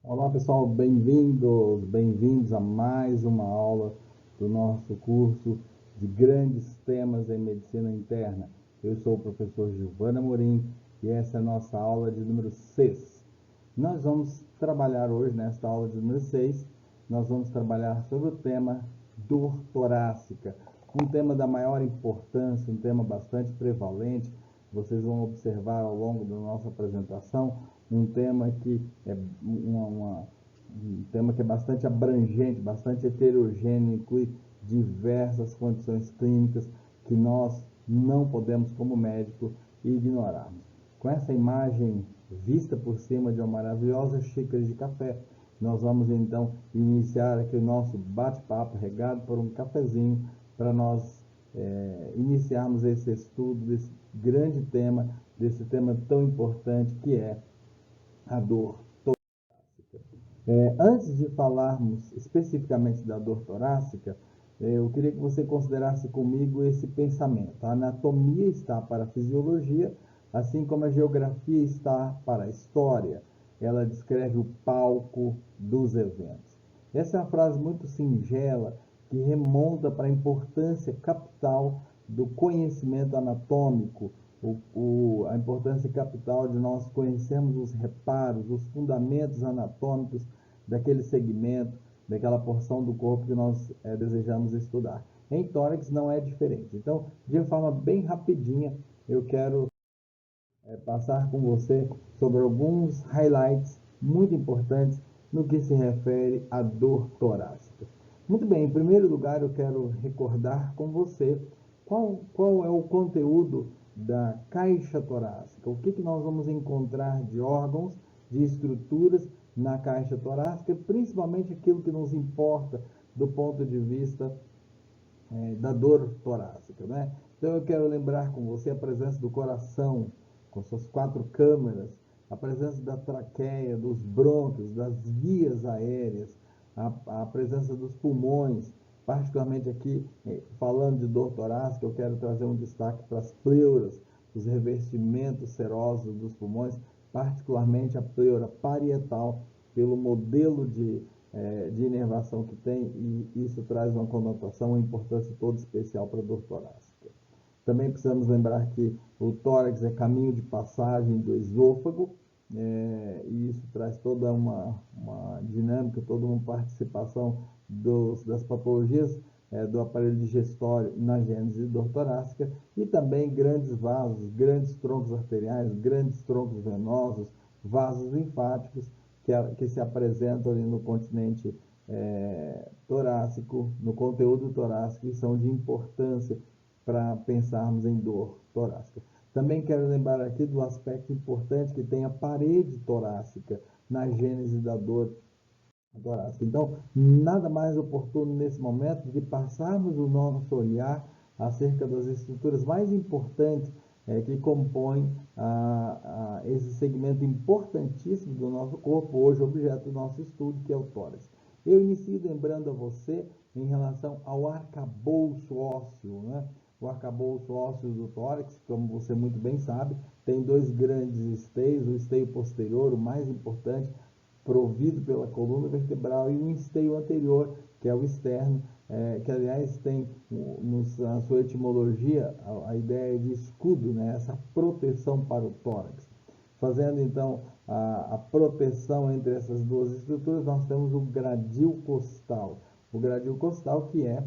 Olá pessoal, bem-vindos a mais uma aula do nosso curso de grandes temas em medicina interna. Eu sou o professor Giovanni Amorim e essa é a nossa aula de número 6. Nós vamos trabalhar hoje, nesta aula de número 6, nós vamos trabalhar sobre o tema dor torácica, um tema da maior importância, um tema bastante prevalente. Vocês vão observar ao longo da nossa apresentação um tema que é um tema que é bastante abrangente, bastante heterogêneo, inclui diversas condições clínicas que nós não podemos, como médico, ignorarmos. Com essa imagem vista por cima de uma maravilhosa xícara de café, nós vamos então iniciar aqui o nosso bate-papo regado por um cafezinho para nós iniciarmos esse estudo desse grande tema, desse tema tão importante que é a dor torácica. Antes de falarmos especificamente da dor torácica, eu queria que você considerasse comigo esse pensamento. A anatomia está para a fisiologia, assim como a geografia está para a história. Ela descreve o palco dos eventos. Essa é uma frase muito singela que remonta para a importância capital do conhecimento anatômico, a importância capital de nós conhecermos os reparos, os fundamentos anatômicos daquele segmento, daquela porção do corpo que nós desejamos estudar. Em tórax não é diferente. Então, de forma bem rapidinha, eu quero passar com você sobre alguns highlights muito importantes no que se refere à dor torácica. Muito bem, em primeiro lugar eu quero recordar com você qual é o conteúdo da caixa torácica, o que nós vamos encontrar de órgãos, de estruturas na caixa torácica, principalmente aquilo que nos importa do ponto de vista da dor torácica, né? Então eu quero lembrar com você a presença do coração, com suas 4 câmaras, a presença da traqueia, dos brônquios, das vias aéreas, a presença dos pulmões, particularmente aqui, falando de dor torácica, eu quero trazer um destaque para as pleuras, os revestimentos serosos dos pulmões, particularmente a pleura parietal, pelo modelo de inervação que tem, e isso traz uma conotação, uma importância toda especial para a dor torácica. Também precisamos lembrar que o tórax é caminho de passagem do esôfago, e isso traz toda uma dinâmica, toda uma participação das patologias do aparelho digestório na gênese de dor torácica, e também grandes vasos, grandes troncos arteriais, grandes troncos venosos, vasos linfáticos, que se apresentam ali no continente torácico, no conteúdo torácico, e são de importância para pensarmos em dor torácica. Também quero lembrar aqui do aspecto importante que tem a parede torácica na gênese da dor torácica. Então, nada mais oportuno nesse momento de passarmos o nosso olhar acerca das estruturas mais importantes que compõem esse segmento importantíssimo do nosso corpo, hoje objeto do nosso estudo, que é o tórax. Eu inicio lembrando a você em relação ao arcabouço ósseo, né? O arcabouço ósseo do tórax, como você muito bem sabe, tem 2 grandes esteios, o esteio posterior, o mais importante, provido pela coluna vertebral, e um esteio anterior, que é o externo, que aliás tem na sua etimologia a ideia de escudo, né? Essa proteção para o tórax. Fazendo então a proteção entre essas 2 estruturas, nós temos o gradil costal. O gradil costal, que é,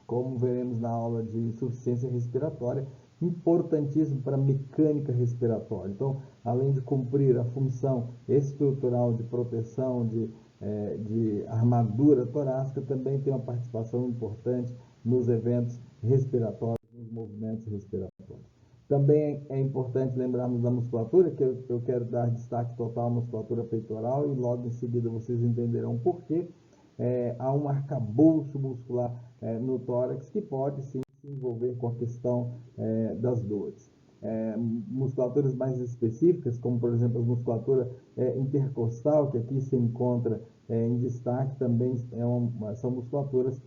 como veremos na aula de insuficiência respiratória, importantíssimo para a mecânica respiratória. Então, além de cumprir a função estrutural de proteção, de armadura torácica, também tem uma participação importante nos eventos respiratórios, nos movimentos respiratórios. Também é importante lembrarmos da musculatura, que eu quero dar destaque total à musculatura peitoral, e logo em seguida vocês entenderão por quê. Há um arcabouço muscular no tórax que pode sim se envolver com a questão das dores. Musculaturas mais específicas, como por exemplo a musculatura intercostal, que aqui se encontra em destaque, também são musculaturas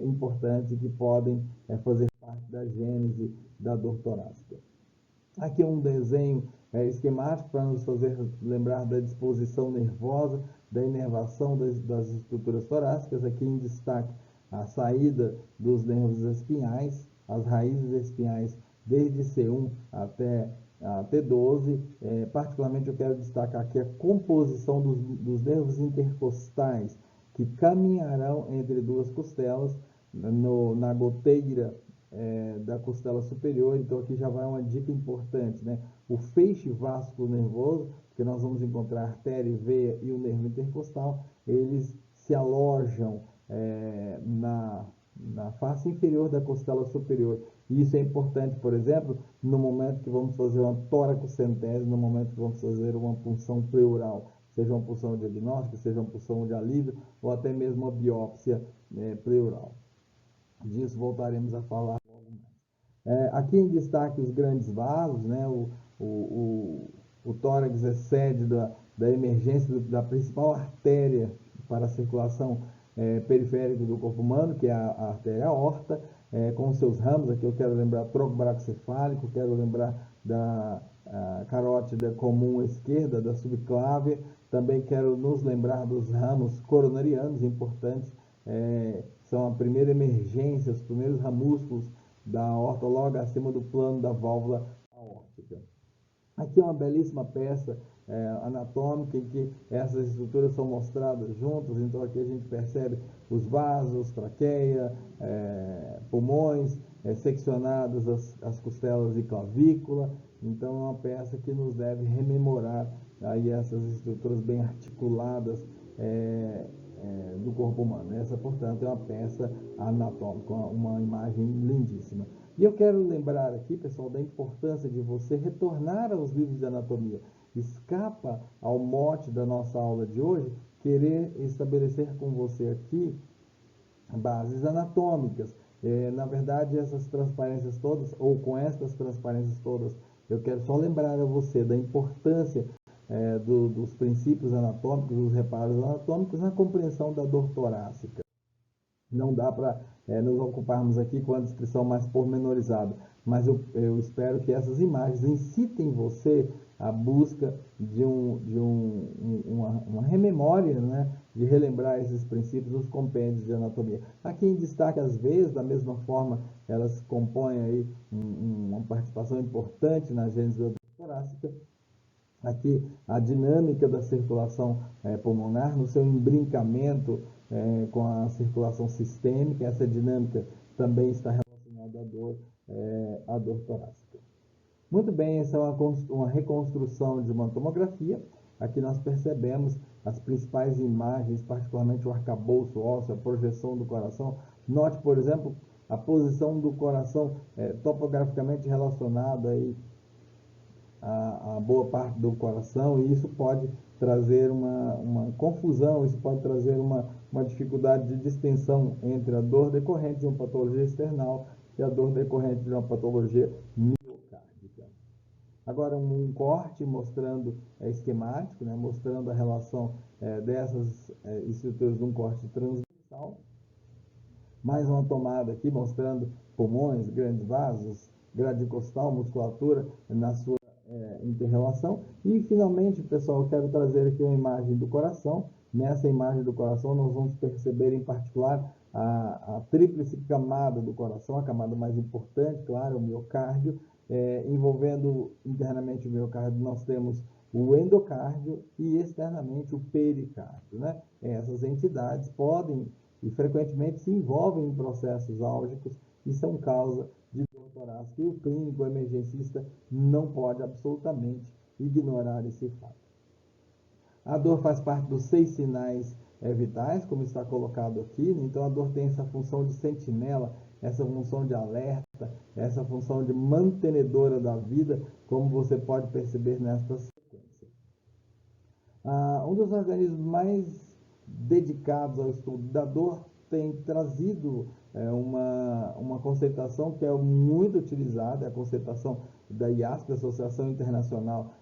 importantes que podem fazer parte da gênese da dor torácica. Aqui um desenho esquemático para nos fazer lembrar da disposição nervosa, da inervação das estruturas torácicas. Aqui em destaque a saída dos nervos espinhais, as raízes espinhais desde C1 até a T12. Particularmente eu quero destacar aqui a composição dos nervos intercostais que caminharão entre duas costelas na goteira da costela superior. Então aqui já vai uma dica importante, né? O feixe vasculo nervoso, que nós vamos encontrar a artéria, veia e o nervo intercostal, eles se alojam na face inferior da costela superior. E isso é importante, por exemplo, no momento que vamos fazer uma toracocentese, no momento que vamos fazer uma punção pleural, seja uma punção diagnóstica, seja uma punção de alívio, ou até mesmo uma biópsia pleural. Disso voltaremos a falar logo mais. Aqui em destaque os grandes vasos, né? O tórax é sede da emergência da principal artéria para a circulação periférica do corpo humano, que é a artéria aorta, com seus ramos. Aqui eu quero lembrar tronco bracocefálico, quero lembrar da carótida comum esquerda, da subclávia. Também quero nos lembrar dos ramos coronarianos, importantes, são a primeira emergência, os primeiros ramúsculos da aorta, logo acima do plano da válvula aórtica. Aqui é uma belíssima peça anatômica em que essas estruturas são mostradas juntas. Então aqui a gente percebe os vasos, traqueia, pulmões, seccionadas as costelas e clavícula. Então é uma peça que nos deve rememorar aí essas estruturas bem articuladas do corpo humano. Essa, portanto, é uma peça anatômica, uma imagem lindíssima. E eu quero lembrar aqui, pessoal, da importância de você retornar aos livros de anatomia. Escapa ao mote da nossa aula de hoje querer estabelecer com você aqui bases anatômicas. Na verdade, essas transparências todas, ou com estas transparências todas, eu quero só lembrar a você da importância dos princípios anatômicos, dos reparos anatômicos na compreensão da dor torácica. Não dá para nos ocuparmos aqui com a descrição mais pormenorizada, mas eu espero que essas imagens incitem você à busca de uma rememória, né, de relembrar esses princípios dos compêndios de anatomia. Aqui em destaque, às vezes, da mesma forma, elas compõem aí uma participação importante na gênese da dor torácica. Aqui a dinâmica da circulação pulmonar no seu embrincamento com a circulação sistêmica. Essa dinâmica também está relacionada à dor torácica. Muito bem, essa é uma reconstrução de uma tomografia. Aqui nós percebemos as principais imagens, particularmente o arcabouço ósseo, a projeção do coração. Note, por exemplo, a posição do coração topograficamente relacionada aí a boa parte do coração, e isso pode trazer uma confusão, isso pode trazer uma dificuldade de distinção entre a dor decorrente de uma patologia external e a dor decorrente de uma patologia miocárdica. Agora um corte mostrando esquemático, né, mostrando a relação dessas estruturas de um corte transversal. Mais uma tomada aqui mostrando pulmões, grandes vasos, grade costal, musculatura na sua interrelação. E finalmente, pessoal, eu quero trazer aqui uma imagem do coração. Nessa imagem do coração nós vamos perceber em particular a tríplice camada do coração, a camada mais importante, claro, o miocárdio. Envolvendo internamente o miocárdio, nós temos o endocárdio e externamente o pericárdio, né? Essas entidades podem e frequentemente se envolvem em processos álgicos e são causa de dor torácica, e o clínico emergencista não pode absolutamente ignorar esse fato. A dor faz parte dos 6 sinais vitais, como está colocado aqui. Então a dor tem essa função de sentinela, essa função de alerta, essa função de mantenedora da vida, como você pode perceber nesta sequência. Um dos organismos mais dedicados ao estudo da dor tem trazido uma conceituação que é muito utilizada, é a conceituação da IASP, Associação Internacional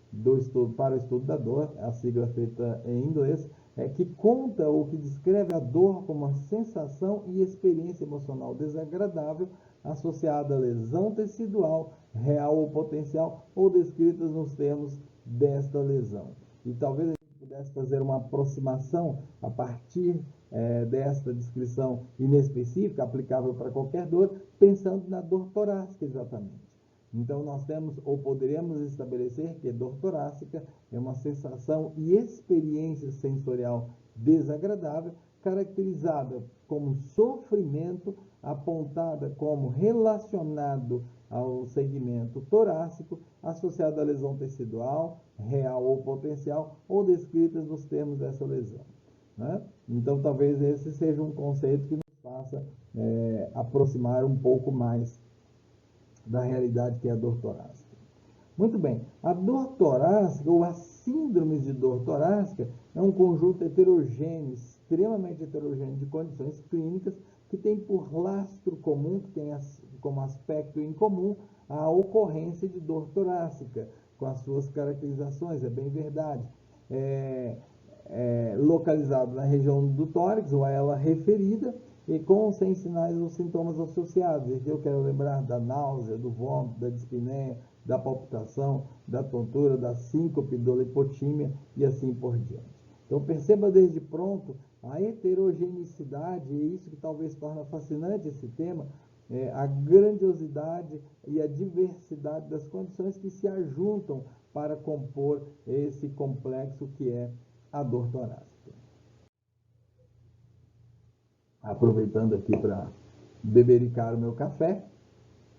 para o Estudo da Dor, a sigla feita em inglês. que conta ou que descreve a dor como uma sensação e experiência emocional desagradável associada à lesão tecidual, real ou potencial, ou descritas nos termos desta lesão. E talvez a gente pudesse fazer uma aproximação a partir desta descrição inespecífica, aplicável para qualquer dor, pensando na dor torácica exatamente. Então, nós temos, ou poderíamos estabelecer que dor torácica é uma sensação e experiência sensorial desagradável, caracterizada como sofrimento, apontada como relacionado ao segmento torácico, associado à lesão tecidual, real ou potencial, ou descritas nos termos dessa lesão. Né? Então, talvez esse seja um conceito que nos faça aproximar um pouco mais da realidade que é a dor torácica. Muito bem, a dor torácica ou as síndromes de dor torácica é um conjunto heterogêneo, extremamente heterogêneo de condições clínicas que tem por lastro comum, que tem como aspecto em comum a ocorrência de dor torácica, com as suas caracterizações, é bem verdade. Localizado na região do tórax, ou a ela referida, e com ou sem sinais ou sintomas associados. Aqui eu quero lembrar da náusea, do vômito, da dispneia, da palpitação, da tontura, da síncope, da lipotímia e assim por diante. Então perceba desde pronto a heterogeneidade, e isso que talvez torna fascinante esse tema, a grandiosidade e a diversidade das condições que se ajuntam para compor esse complexo que é a dor torácica. Aproveitando aqui para bebericar o meu café,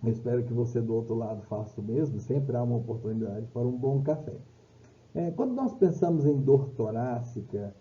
eu espero que você do outro lado faça o mesmo, sempre há uma oportunidade para um bom café. Quando nós pensamos em dor torácica,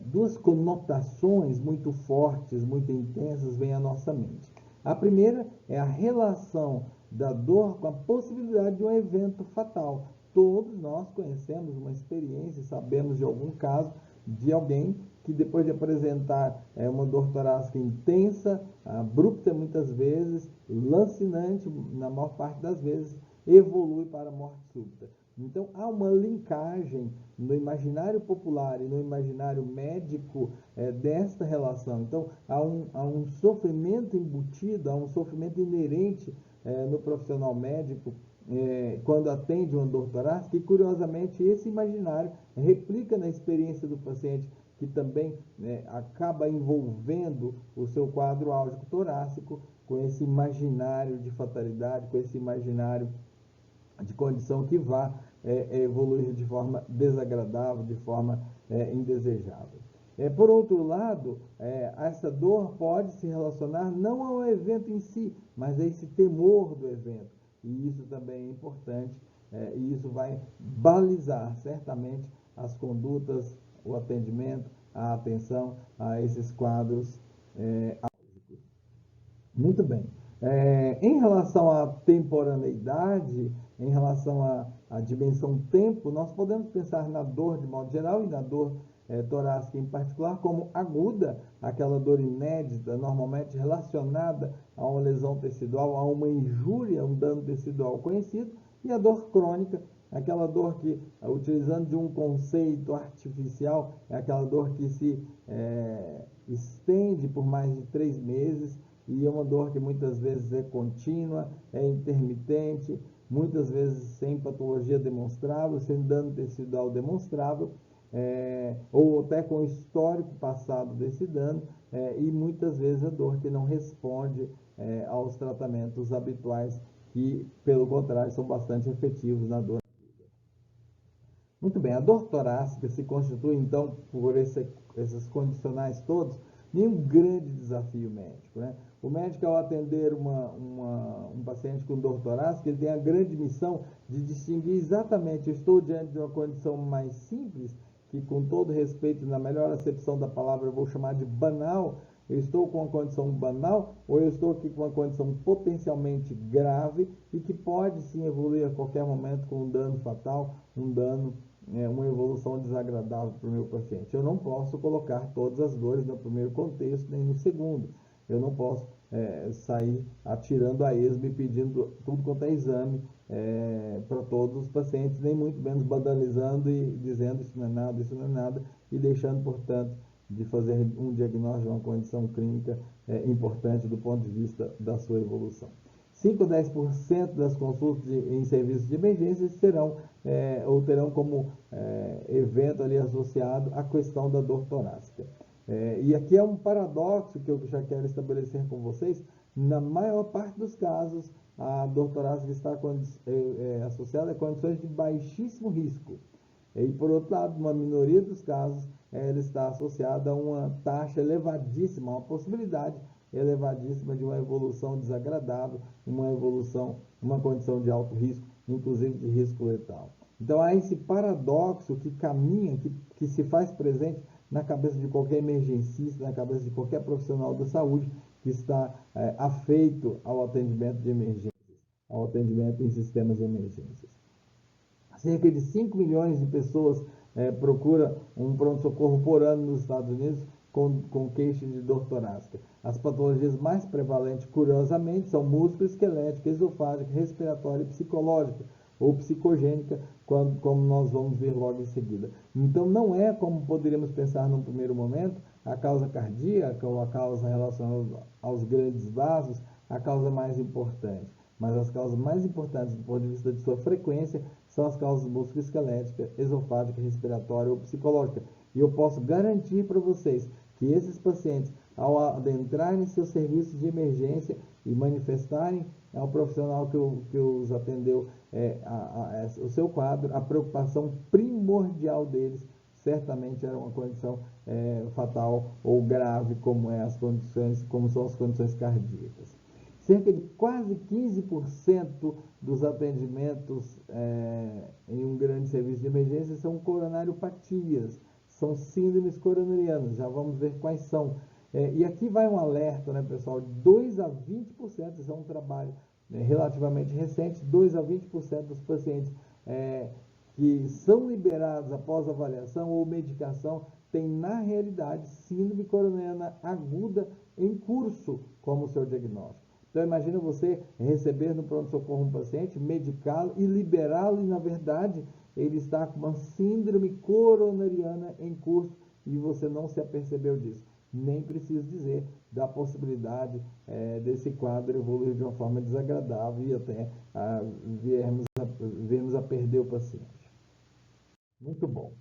duas conotações muito fortes, muito intensas vêm à nossa mente. A primeira é a relação da dor com a possibilidade de um evento fatal. Todos nós conhecemos uma experiência, sabemos de algum caso de alguém que depois de apresentar uma dor torácica intensa, abrupta muitas vezes, lancinante na maior parte das vezes, evolui para a morte súbita. Então, há uma linkagem no imaginário popular e no imaginário médico desta relação. Então, há um sofrimento embutido, há um sofrimento inerente no profissional médico quando atende uma dor torácica, e curiosamente esse imaginário replica na experiência do paciente, que também acaba envolvendo o seu quadro álgico torácico com esse imaginário de fatalidade, com esse imaginário de condição que vá evoluir de forma desagradável, de forma indesejável. Por outro lado, essa dor pode se relacionar não ao evento em si, mas a esse temor do evento. E isso também é importante, e isso vai balizar certamente as condutas, o atendimento, a atenção a esses quadros álgicos. Muito bem. Em relação à temporaneidade, em relação à dimensão tempo, nós podemos pensar na dor de modo geral e na dor torácica em particular como aguda, aquela dor inédita, normalmente relacionada a uma lesão tecidual, a uma injúria, um dano tecidual conhecido, e a dor crônica, aquela dor que, utilizando de um conceito artificial, é aquela dor que se estende por mais de 3 meses, e é uma dor que muitas vezes é contínua, é intermitente, muitas vezes sem patologia demonstrável, sem dano tecidual demonstrável, ou até com histórico passado desse dano, e muitas vezes a dor que não responde aos tratamentos habituais, que, pelo contrário, são bastante efetivos na dor. Muito bem, a dor torácica se constitui, então, por esses condicionais todos, em um grande desafio médico, né? O médico, ao atender um paciente com dor torácica, ele tem a grande missão de distinguir exatamente: eu estou diante de uma condição mais simples, que, com todo respeito, na melhor acepção da palavra, eu vou chamar de banal. Eu estou com uma condição banal, ou eu estou aqui com uma condição potencialmente grave e que pode sim evoluir a qualquer momento com um dano fatal, uma evolução desagradável para o meu paciente. Eu não posso colocar todas as dores no primeiro contexto, nem no segundo. Eu não posso sair atirando a esmo e pedindo tudo quanto é exame para todos os pacientes, nem muito menos banalizando e dizendo isso não é nada, e deixando, portanto, de fazer um diagnóstico de uma condição clínica importante do ponto de vista da sua evolução. 5 a 10% das consultas em serviços de emergência terão como evento ali associado a questão da dor torácica. E aqui é um paradoxo que eu já quero estabelecer com vocês. Na maior parte dos casos, a dor torácica está associada a condições de baixíssimo risco. E, por outro lado, uma minoria dos casos, ela está associada a uma taxa elevadíssima, uma possibilidade elevadíssima de uma evolução desagradável, uma condição de alto risco, inclusive de risco letal. Então, há esse paradoxo que caminha, que se faz presente na cabeça de qualquer emergencista, na cabeça de qualquer profissional da saúde que está afeito ao atendimento de emergências, ao atendimento em sistemas de emergências. Cerca de 5 milhões de pessoas procuram um pronto-socorro por ano nos Estados Unidos com queixa de dor torácica. As patologias mais prevalentes, curiosamente, são músculo-esquelética, esofágica, respiratória e psicológica, ou psicogênica, como nós vamos ver logo em seguida. Então, não é, como poderíamos pensar num primeiro momento, a causa cardíaca ou a causa relacionada aos grandes vasos, a causa mais importante. Mas as causas mais importantes do ponto de vista de sua frequência são as causas musculoesquelética, esofágica, respiratória ou psicológica. E eu posso garantir para vocês que esses pacientes, ao adentrarem em seus serviços de emergência e manifestarem ao profissional que os atendeu o seu quadro, a preocupação primordial deles certamente era uma condição fatal ou grave, como são as condições cardíacas. Cerca de quase 15% dos atendimentos em um grande serviço de emergência são coronariopatias, são síndromes coronarianas, já vamos ver quais são. E aqui vai um alerta, né, pessoal, 2 a 20%, isso é um trabalho relativamente recente, 2 a 20% dos pacientes que são liberados após avaliação ou medicação têm, na realidade, síndrome coronariana aguda em curso como seu diagnóstico. Então, imagina você receber no pronto-socorro um paciente, medicá-lo e liberá-lo, e, na verdade, ele está com uma síndrome coronariana em curso e você não se apercebeu disso. Nem preciso dizer da possibilidade desse quadro evoluir de uma forma desagradável e até virmos a perder o paciente. Muito bom.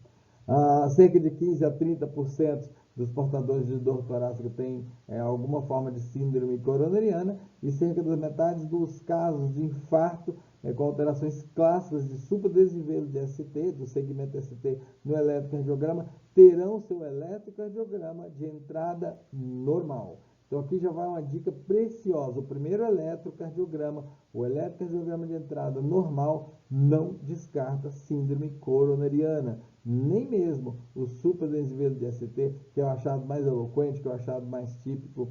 Cerca de 15 a 30% dos portadores de dor torácica têm alguma forma de síndrome coronariana e cerca da metade dos casos de infarto com alterações clássicas de supradesnivelo de ST, do segmento ST no eletrocardiograma, terão seu eletrocardiograma de entrada normal. Então aqui já vai uma dica preciosa. O primeiro eletrocardiograma, o eletrocardiograma de entrada normal, não descarta síndrome coronariana. Nem mesmo o supradesnivelo de ST, que é o achado mais eloquente, que é o achado mais típico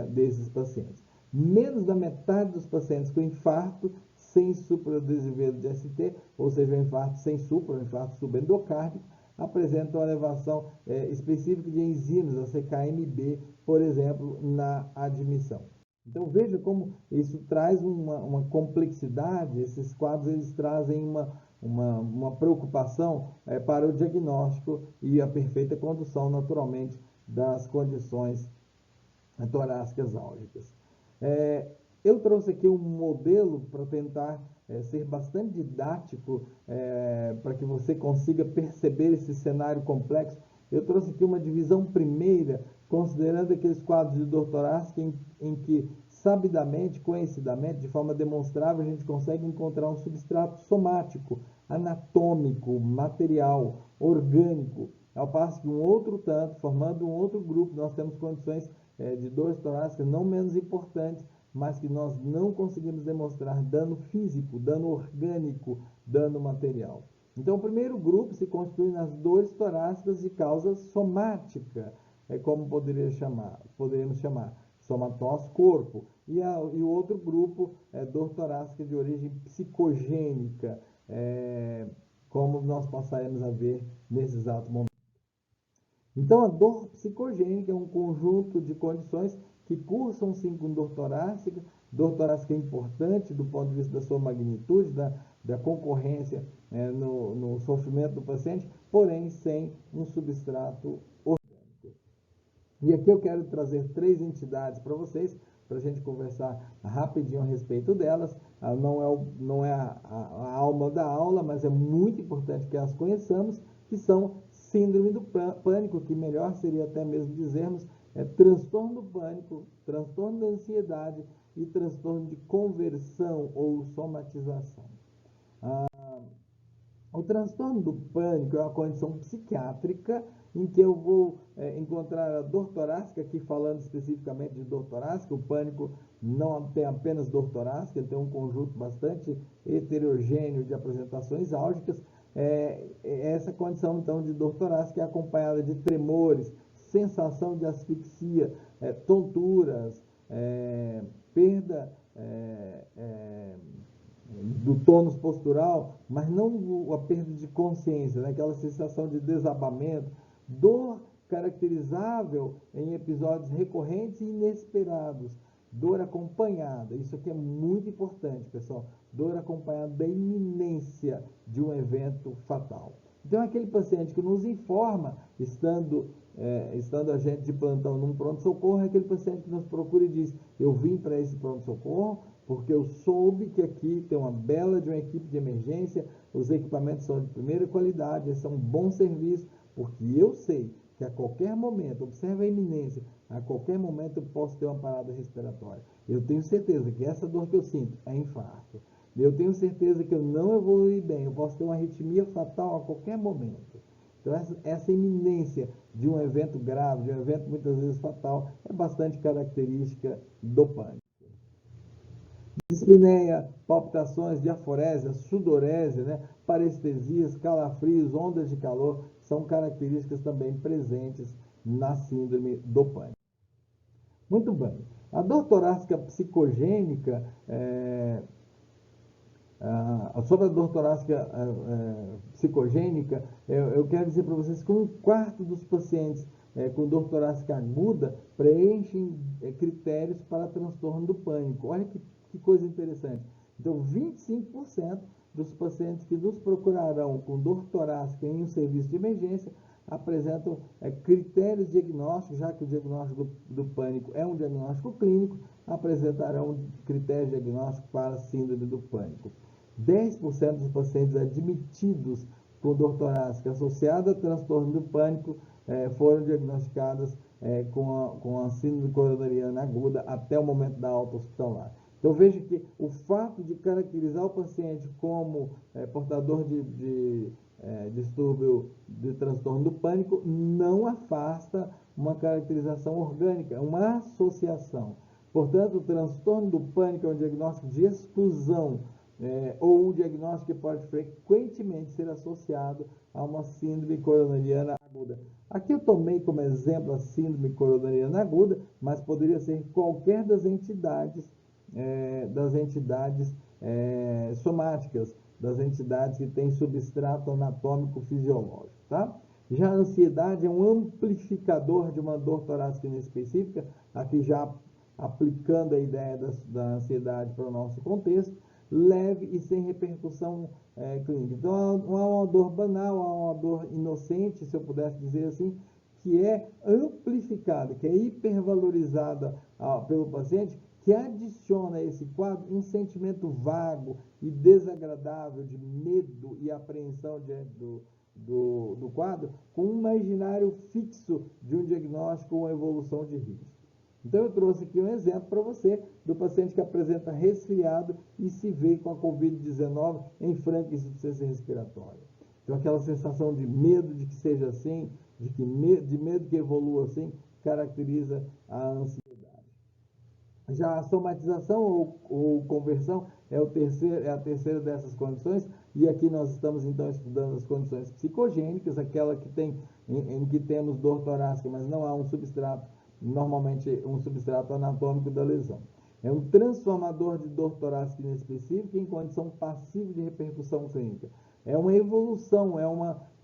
desses pacientes. Menos da metade dos pacientes com infarto sem supradesnivelo de ST, ou seja, o infarto sem supra, o infarto subendocárdico, apresentam uma elevação específica de enzimas, a CKMB, por exemplo, na admissão. Então veja como isso traz uma complexidade, esses quadros eles trazem uma preocupação para o diagnóstico e a perfeita condução, naturalmente, das condições torácicas álgicas. Eu trouxe aqui um modelo para tentar ser bastante didático, para que você consiga perceber esse cenário complexo. Eu trouxe aqui uma divisão primeira, considerando aqueles quadros de dor torácica em que, sabidamente, conhecidamente, de forma demonstrável, a gente consegue encontrar um substrato somático, anatômico, material, orgânico, ao passo que um outro tanto, formando um outro grupo, nós temos condições de dores torácicas não menos importantes, mas que nós não conseguimos demonstrar dano físico, dano orgânico, dano material. Então, o primeiro grupo se constitui nas dores torácicas de causa somática, como poderíamos chamar, somatose corpo. E o outro grupo é dor torácica de origem psicogênica, como nós passaremos a ver nesse exato momento. Então, a dor psicogênica é um conjunto de condições que cursam sim com dor torácica é importante do ponto de vista da sua magnitude, da concorrência no sofrimento do paciente, porém sem um substrato orgânico. E aqui eu quero trazer 3 entidades para vocês, para a gente conversar rapidinho a respeito delas. Não é a alma da aula, mas é muito importante que as conheçamos, que são síndrome do pânico, que melhor seria até mesmo dizermos transtorno do pânico, transtorno da ansiedade e transtorno de conversão ou somatização. O transtorno do pânico é uma condição psiquiátrica em que eu vou encontrar a dor torácica, aqui falando especificamente de dor torácica. O pânico não tem apenas dor torácica, ele tem um conjunto bastante heterogêneo de apresentações álgicas. Essa condição, então, de dor torácica é acompanhada de tremores, sensação de asfixia, tonturas, perda do tônus postural, mas não a perda de consciência, né? Aquela sensação de desabamento, dor caracterizável em episódios recorrentes e inesperados, dor acompanhada. Isso aqui é muito importante, pessoal. Dor acompanhada da iminência de um evento fatal. Então, aquele paciente que nos informa, estando a gente de plantão num pronto-socorro, é aquele paciente que nos procura e diz: eu vim para esse pronto-socorro porque eu soube que aqui tem uma bela de uma equipe de emergência, os equipamentos são de primeira qualidade, esse é um bom serviço, porque eu sei que a qualquer momento, observe a iminência, a qualquer momento eu posso ter uma parada respiratória. Eu tenho certeza que essa dor que eu sinto é infarto. Eu tenho certeza que eu não evolui bem, eu posso ter uma arritmia fatal a qualquer momento. Então, essa iminência de um evento grave, de um evento muitas vezes fatal, é bastante característica do pânico. Dispneia, palpitações, diaforésia, sudorese, né? Parestesias, calafrios, ondas de calor, são características também presentes na síndrome do pânico. Muito bem. A dor torácica psicogênica, sobre a dor torácica psicogênica, eu quero dizer para vocês que 1/4 dos pacientes com dor torácica aguda preenchem critérios para transtorno do pânico. Olha que coisa interessante. Então, 25% dos pacientes que nos procurarão com dor torácica em um serviço de emergência apresentam critérios diagnósticos, já que o diagnóstico do pânico é um diagnóstico clínico, apresentarão critérios diagnósticos para a síndrome do pânico. 10% dos pacientes admitidos com dor torácica associada a transtorno do pânico foram diagnosticadas com a síndrome coronariana aguda até o momento da alta hospitalar. Então, veja que o fato de caracterizar o paciente como portador de distúrbio de transtorno do pânico não afasta uma caracterização orgânica, é uma associação. Portanto, o transtorno do pânico é um diagnóstico de exclusão, ou um diagnóstico que pode frequentemente ser associado a uma síndrome coronariana aguda. Aqui eu tomei como exemplo a síndrome coronariana aguda, mas poderia ser qualquer das entidades somáticas, das entidades que têm substrato anatômico fisiológico, tá? Já a ansiedade é um amplificador de uma dor torácica inespecífica, aqui já aplicando a ideia da ansiedade para o nosso contexto, leve e sem repercussão clínica. Então, há uma dor banal, há uma dor inocente, se eu pudesse dizer assim, que é amplificada, que é hipervalorizada pelo paciente, que adiciona a esse quadro um sentimento vago e desagradável de medo e apreensão diante do quadro, com um imaginário fixo de um diagnóstico ou evolução de risco. Então, eu trouxe aqui um exemplo para você do paciente que apresenta resfriado e se vê com a Covid-19 em franca insuficiência respiratória. Então, aquela sensação de medo de que seja assim, de medo que evolua assim, caracteriza a ansiedade. Já a somatização ou conversão é a terceira dessas condições, e aqui nós estamos então estudando as condições psicogênicas, aquela que tem, em que temos dor torácica, mas não há um substrato, normalmente um substrato anatômico da lesão. É um transformador de dor torácica inespecífica em condição passiva de repercussão clínica. É uma evolução,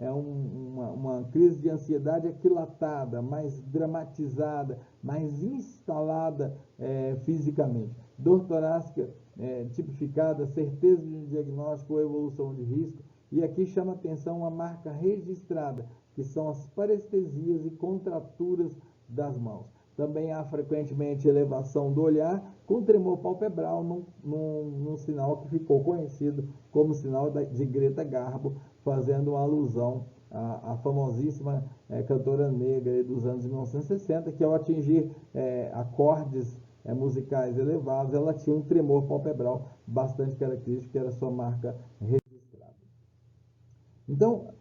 uma crise de ansiedade aquilatada, mais dramatizada, mais instalada fisicamente. Dor torácica tipificada, certeza de diagnóstico ou evolução de risco, E aqui chama atenção uma marca registrada, que são as parestesias e contraturas das mãos. Também há frequentemente elevação do olhar com tremor palpebral, num sinal que ficou conhecido como sinal de Greta Garbo, fazendo uma alusão à famosíssima cantora negra dos anos 1960, que ao atingir acordes musicais elevados, ela tinha um tremor palpebral bastante característico, que era sua marca registrada. Então,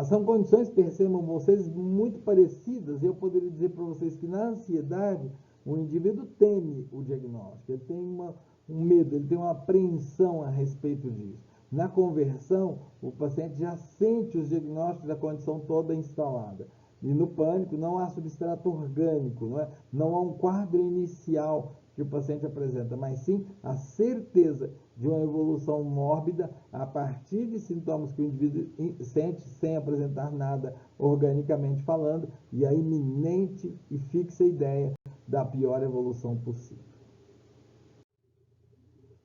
são condições, percebam vocês, muito parecidas. Eu poderia dizer para vocês que na ansiedade, o indivíduo teme o diagnóstico, ele tem um medo, ele tem uma apreensão a respeito disso. Na conversão, o paciente já sente os diagnósticos da condição toda instalada. E no pânico não há substrato orgânico, não há um quadro inicial que o paciente apresenta, mas sim a certeza de uma evolução mórbida a partir de sintomas que o indivíduo sente sem apresentar nada organicamente falando, e a iminente e fixa ideia da pior evolução possível.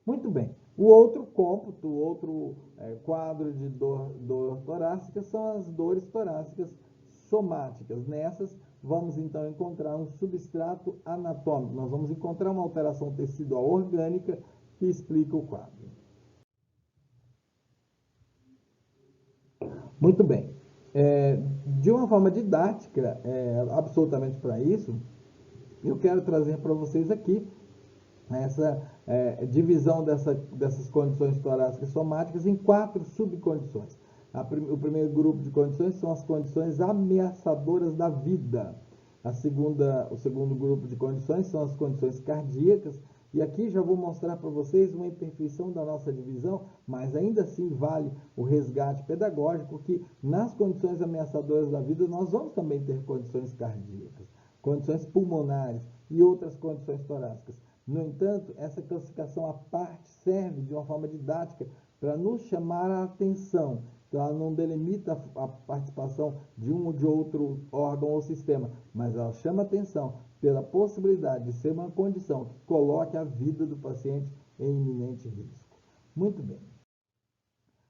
Muito bem. O outro cômputo, o outro quadro de dor torácica são as dores torácicas somáticas. Nessas, vamos então encontrar um substrato anatômico. Nós vamos encontrar uma alteração tecidual orgânica que explica o quadro. Muito bem. De uma forma didática, absolutamente para isso, eu quero trazer para vocês aqui essa divisão dessas condições torácicas somáticas em 4 subcondições. O primeiro grupo de condições são as condições ameaçadoras da vida. O segundo grupo de condições são as condições cardíacas. E aqui já vou mostrar para vocês uma imperfeição da nossa divisão, mas ainda assim vale o resgate pedagógico, que nas condições ameaçadoras da vida nós vamos também ter condições cardíacas, condições pulmonares e outras condições torácicas. No entanto, essa classificação à parte serve de uma forma didática para nos chamar a atenção. Então, ela não delimita a participação de um ou de outro órgão ou sistema, mas ela chama a atenção pela possibilidade de ser uma condição que coloque a vida do paciente em iminente risco. Muito bem.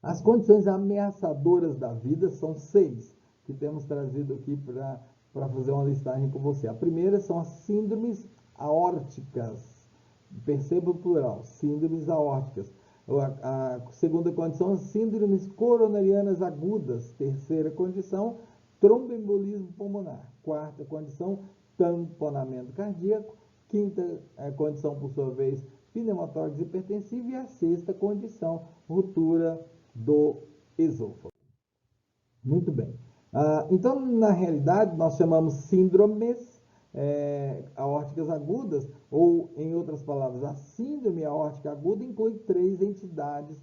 As condições ameaçadoras da vida são 6, que temos trazido aqui para fazer uma listagem com você. A primeira são as síndromes aórticas. Perceba o plural, síndromes aórticas. A segunda condição, síndromes coronarianas agudas. Terceira condição, tromboembolismo pulmonar. Quarta condição, tamponamento cardíaco. Quinta condição, por sua vez, pneumotórax hipertensivo. E a sexta condição, ruptura do esôfago. Muito bem. Então, na realidade, nós chamamos síndromes aórticas agudas, ou, em outras palavras, a síndrome aórtica aguda inclui 3 entidades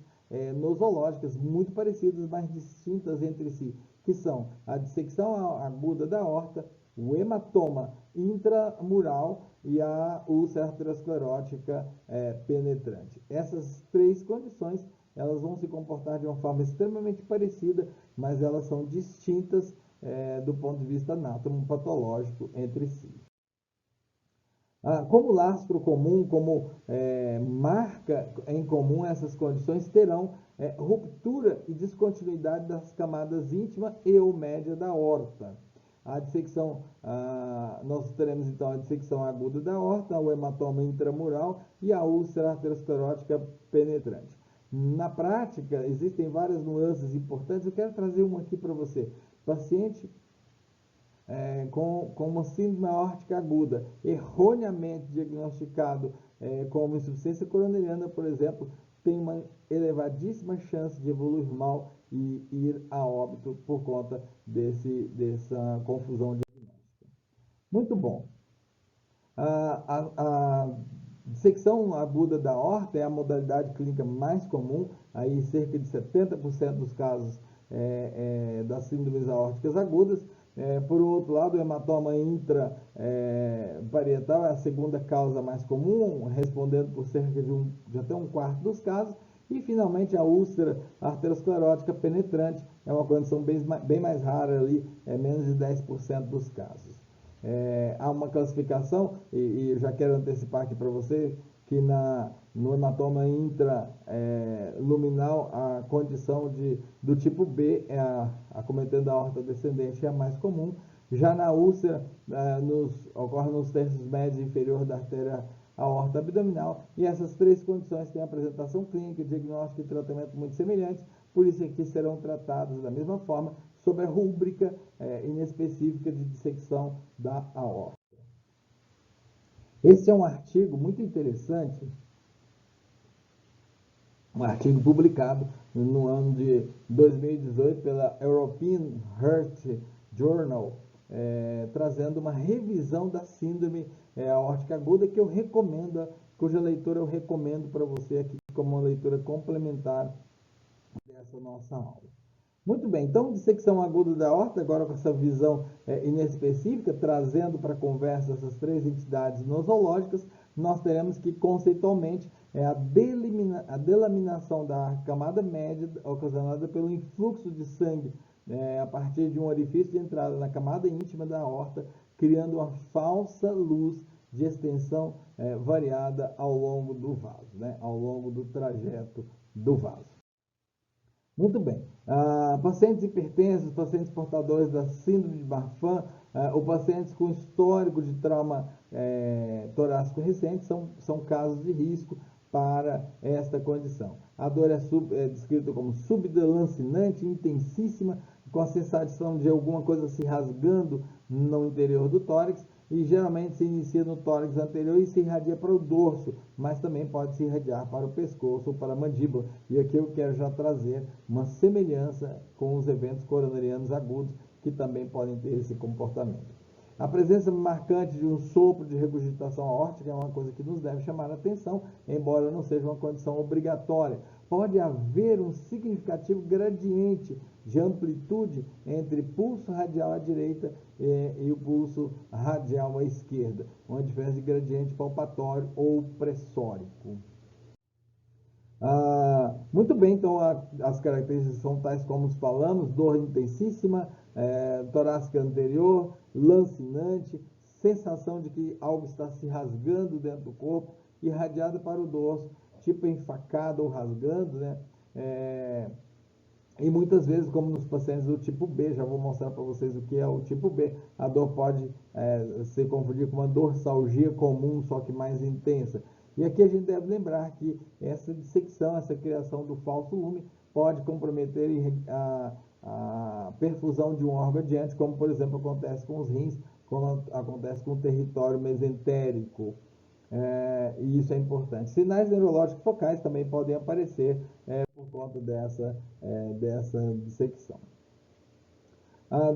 nosológicas muito parecidas, mas distintas entre si, que são a dissecção aguda da aorta, o hematoma intramural e a úlcera arteriosclerótica penetrante. Essas 3 condições, elas vão se comportar de uma forma extremamente parecida, mas elas são distintas do ponto de vista anatomopatológico entre si. Como lastro comum, como marca em comum, essas condições terão ruptura e descontinuidade das camadas íntima e ou média da aorta. A dissecção, nós teremos então a dissecção aguda da aorta, o hematoma intramural e a úlcera arteriosclerótica penetrante. Na prática, existem várias nuances importantes. Eu quero trazer uma aqui para você. Paciente com uma síndrome aórtica aguda, erroneamente diagnosticado como insuficiência coronariana, por exemplo, tem uma elevadíssima chance de evoluir mal e ir a óbito por conta dessa confusão diagnóstica. Muito bom. A dissecção aguda da aorta é a modalidade clínica mais comum, aí cerca de 70% dos casos das síndromes aórticas agudas. Por outro lado, o hematoma intraparietal é a segunda causa mais comum, respondendo por cerca de até um quarto dos casos. E, finalmente, a úlcera arteriosclerótica penetrante é uma condição bem mais rara, ali, menos de 10% dos casos. Há uma classificação, e já quero antecipar aqui para você, que no hematoma intraluminal a condição do tipo B, acometendo a aorta descendente, é a mais comum. Já na úlcera, ocorre nos terços médios e inferior da artéria aorta abdominal, e essas três condições têm apresentação clínica, diagnóstico e tratamento muito semelhantes, por isso aqui serão tratadas da mesma forma, sob a rúbrica inespecífica de dissecção da aorta. Esse é um artigo muito interessante, um artigo publicado no ano de 2018 pela European Heart Journal, trazendo uma revisão da síndrome aórtica aguda, que eu recomendo, cuja leitura eu recomendo para você aqui como uma leitura complementar dessa nossa aula. Muito bem, então dissecção aguda da aorta, agora com essa visão inespecífica, trazendo para a conversa essas três entidades nosológicas, nós teremos que conceitualmente a delaminação da camada média ocasionada pelo influxo de sangue a partir de um orifício de entrada na camada íntima da aorta, criando uma falsa luz de extensão variada ao longo do vaso, ao longo do trajeto do vaso. Muito bem. Pacientes hipertensos, pacientes portadores da síndrome de Marfan, ou pacientes com histórico de trauma torácico recente são casos de risco para esta condição. A dor é descrita como súbita, lancinante, intensíssima, com a sensação de alguma coisa se rasgando no interior do tórax, e geralmente se inicia no tórax anterior e se irradia para o dorso, mas também pode se irradiar para o pescoço ou para a mandíbula. E aqui eu quero já trazer uma semelhança com os eventos coronarianos agudos, que também podem ter esse comportamento. A presença marcante de um sopro de regurgitação aórtica é uma coisa que nos deve chamar a atenção, embora não seja uma condição obrigatória. Pode haver um significativo gradiente de amplitude entre pulso radial à direita e o pulso radial à esquerda, uma diferença de gradiente palpatório ou pressórico. Muito bem, então as características são tais como falamos: dor intensíssima, torácica anterior, lancinante, sensação de que algo está se rasgando dentro do corpo, irradiada para o dorso, tipo enfacado ou rasgando, e muitas vezes, como nos pacientes do tipo B, já vou mostrar para vocês o que é o tipo B, a dor pode ser confundida com uma dorsalgia comum, só que mais intensa. E aqui a gente deve lembrar que essa dissecção, essa criação do falso lume, pode comprometer a perfusão de um órgão adiante, como por exemplo acontece com os rins, como acontece com o território mesentérico. E isso é importante. Sinais neurológicos focais também podem aparecer por conta dessa dissecção.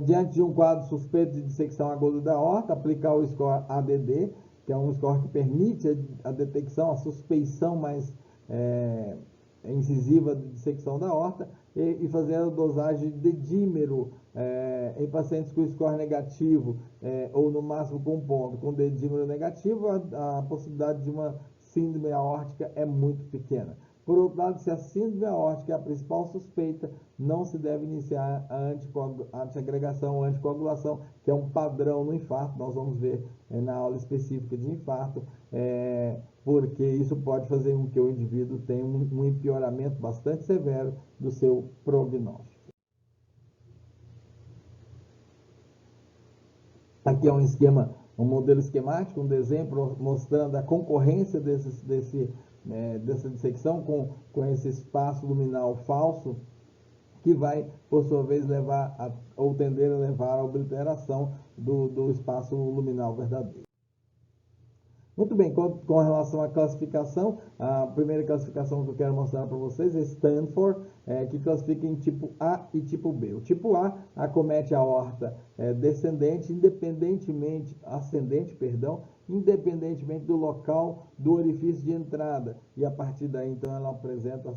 Diante de um quadro suspeito de dissecção aguda da aorta, aplicar o score ADD, que é um score que permite a detecção, a suspeição mais incisiva de dissecção da aorta, e fazer a dosagem de dedímero em pacientes com score negativo, ou no máximo com ponto. Com dedímero negativo, a possibilidade de uma síndrome aórtica é muito pequena. Por outro lado, se a síndrome aórtica é a principal suspeita, não se deve iniciar a antiagregação ou anticoagulação, que é um padrão no infarto. Nós vamos ver na aula específica de infarto, porque isso pode fazer com que o indivíduo tenha um empeoramento bastante severo do seu prognóstico. Aqui é um modelo esquemático, um desenho mostrando a concorrência dessa dissecção com esse espaço luminal falso, que vai, por sua vez, levar ou tender a levar à obliteração do espaço luminal verdadeiro. Muito bem, com relação à classificação, a primeira classificação que eu quero mostrar para vocês é Stanford, que classifica em tipo A e tipo B. O tipo A acomete a aorta ascendente, independentemente do local do orifício de entrada, e a partir daí, então, ela apresenta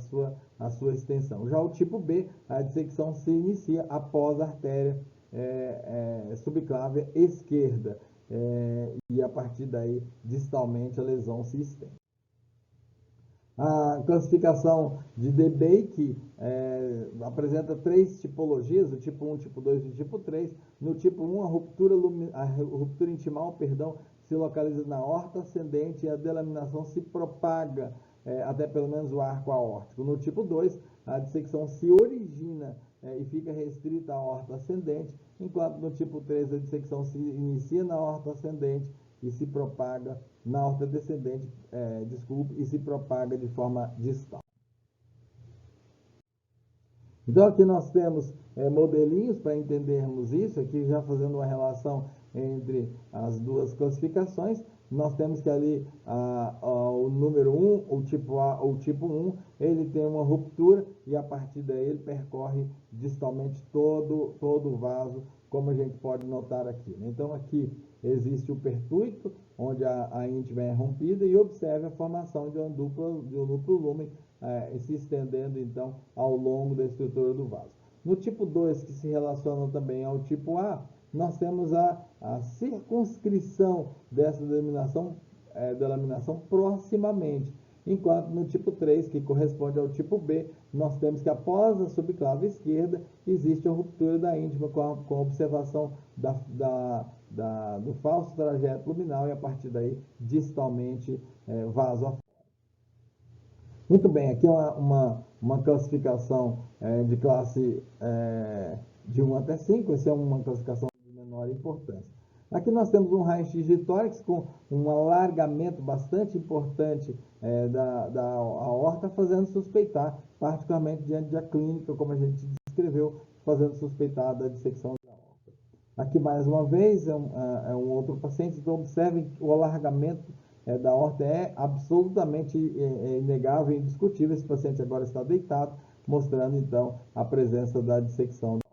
a sua extensão. Já o tipo B, a dissecção se inicia após a artéria subclávia esquerda, e a partir daí, distalmente, a lesão se estende. A classificação de DeBake apresenta três tipologias: o tipo 1, tipo 2 e o tipo 3. No tipo 1, a ruptura intimal, se localiza na aorta ascendente e a delaminação se propaga até pelo menos o arco aórtico. No tipo 2, a dissecção se origina e fica restrita à aorta ascendente, enquanto no tipo 3 a dissecção se inicia na aorta ascendente e se propaga na aorta descendente, e se propaga de forma distal. Então aqui nós temos modelinhos para entendermos isso, aqui já fazendo uma relação entre as duas classificações. Nós temos que ali o número 1, o tipo A ou o tipo 1, ele tem uma ruptura e a partir daí ele percorre distalmente todo o vaso, como a gente pode notar aqui. Então aqui existe o pertúito, onde a íntima é rompida, e observe a formação de um duplo lumen se estendendo então ao longo da estrutura do vaso. No tipo 2, que se relaciona também ao tipo A, nós temos a circunscrição dessa delaminação proximamente, enquanto no tipo 3, que corresponde ao tipo B, nós temos que após a subclave esquerda existe a ruptura da íntima com a observação do falso trajeto luminal e a partir daí distalmente vaso afora. Muito bem, aqui é uma classificação de classe de 1 até 5, essa é uma classificação de menor importância. Aqui nós temos um raio-x de tórax com um alargamento bastante importante da aorta, fazendo suspeitar, particularmente diante da clínica, como a gente descreveu, fazendo suspeitar da dissecção da aorta. Aqui mais uma vez é um outro paciente, então observem que o alargamento da aorta é absolutamente inegável e indiscutível. Esse paciente agora está deitado, mostrando então a presença da dissecção da aorta.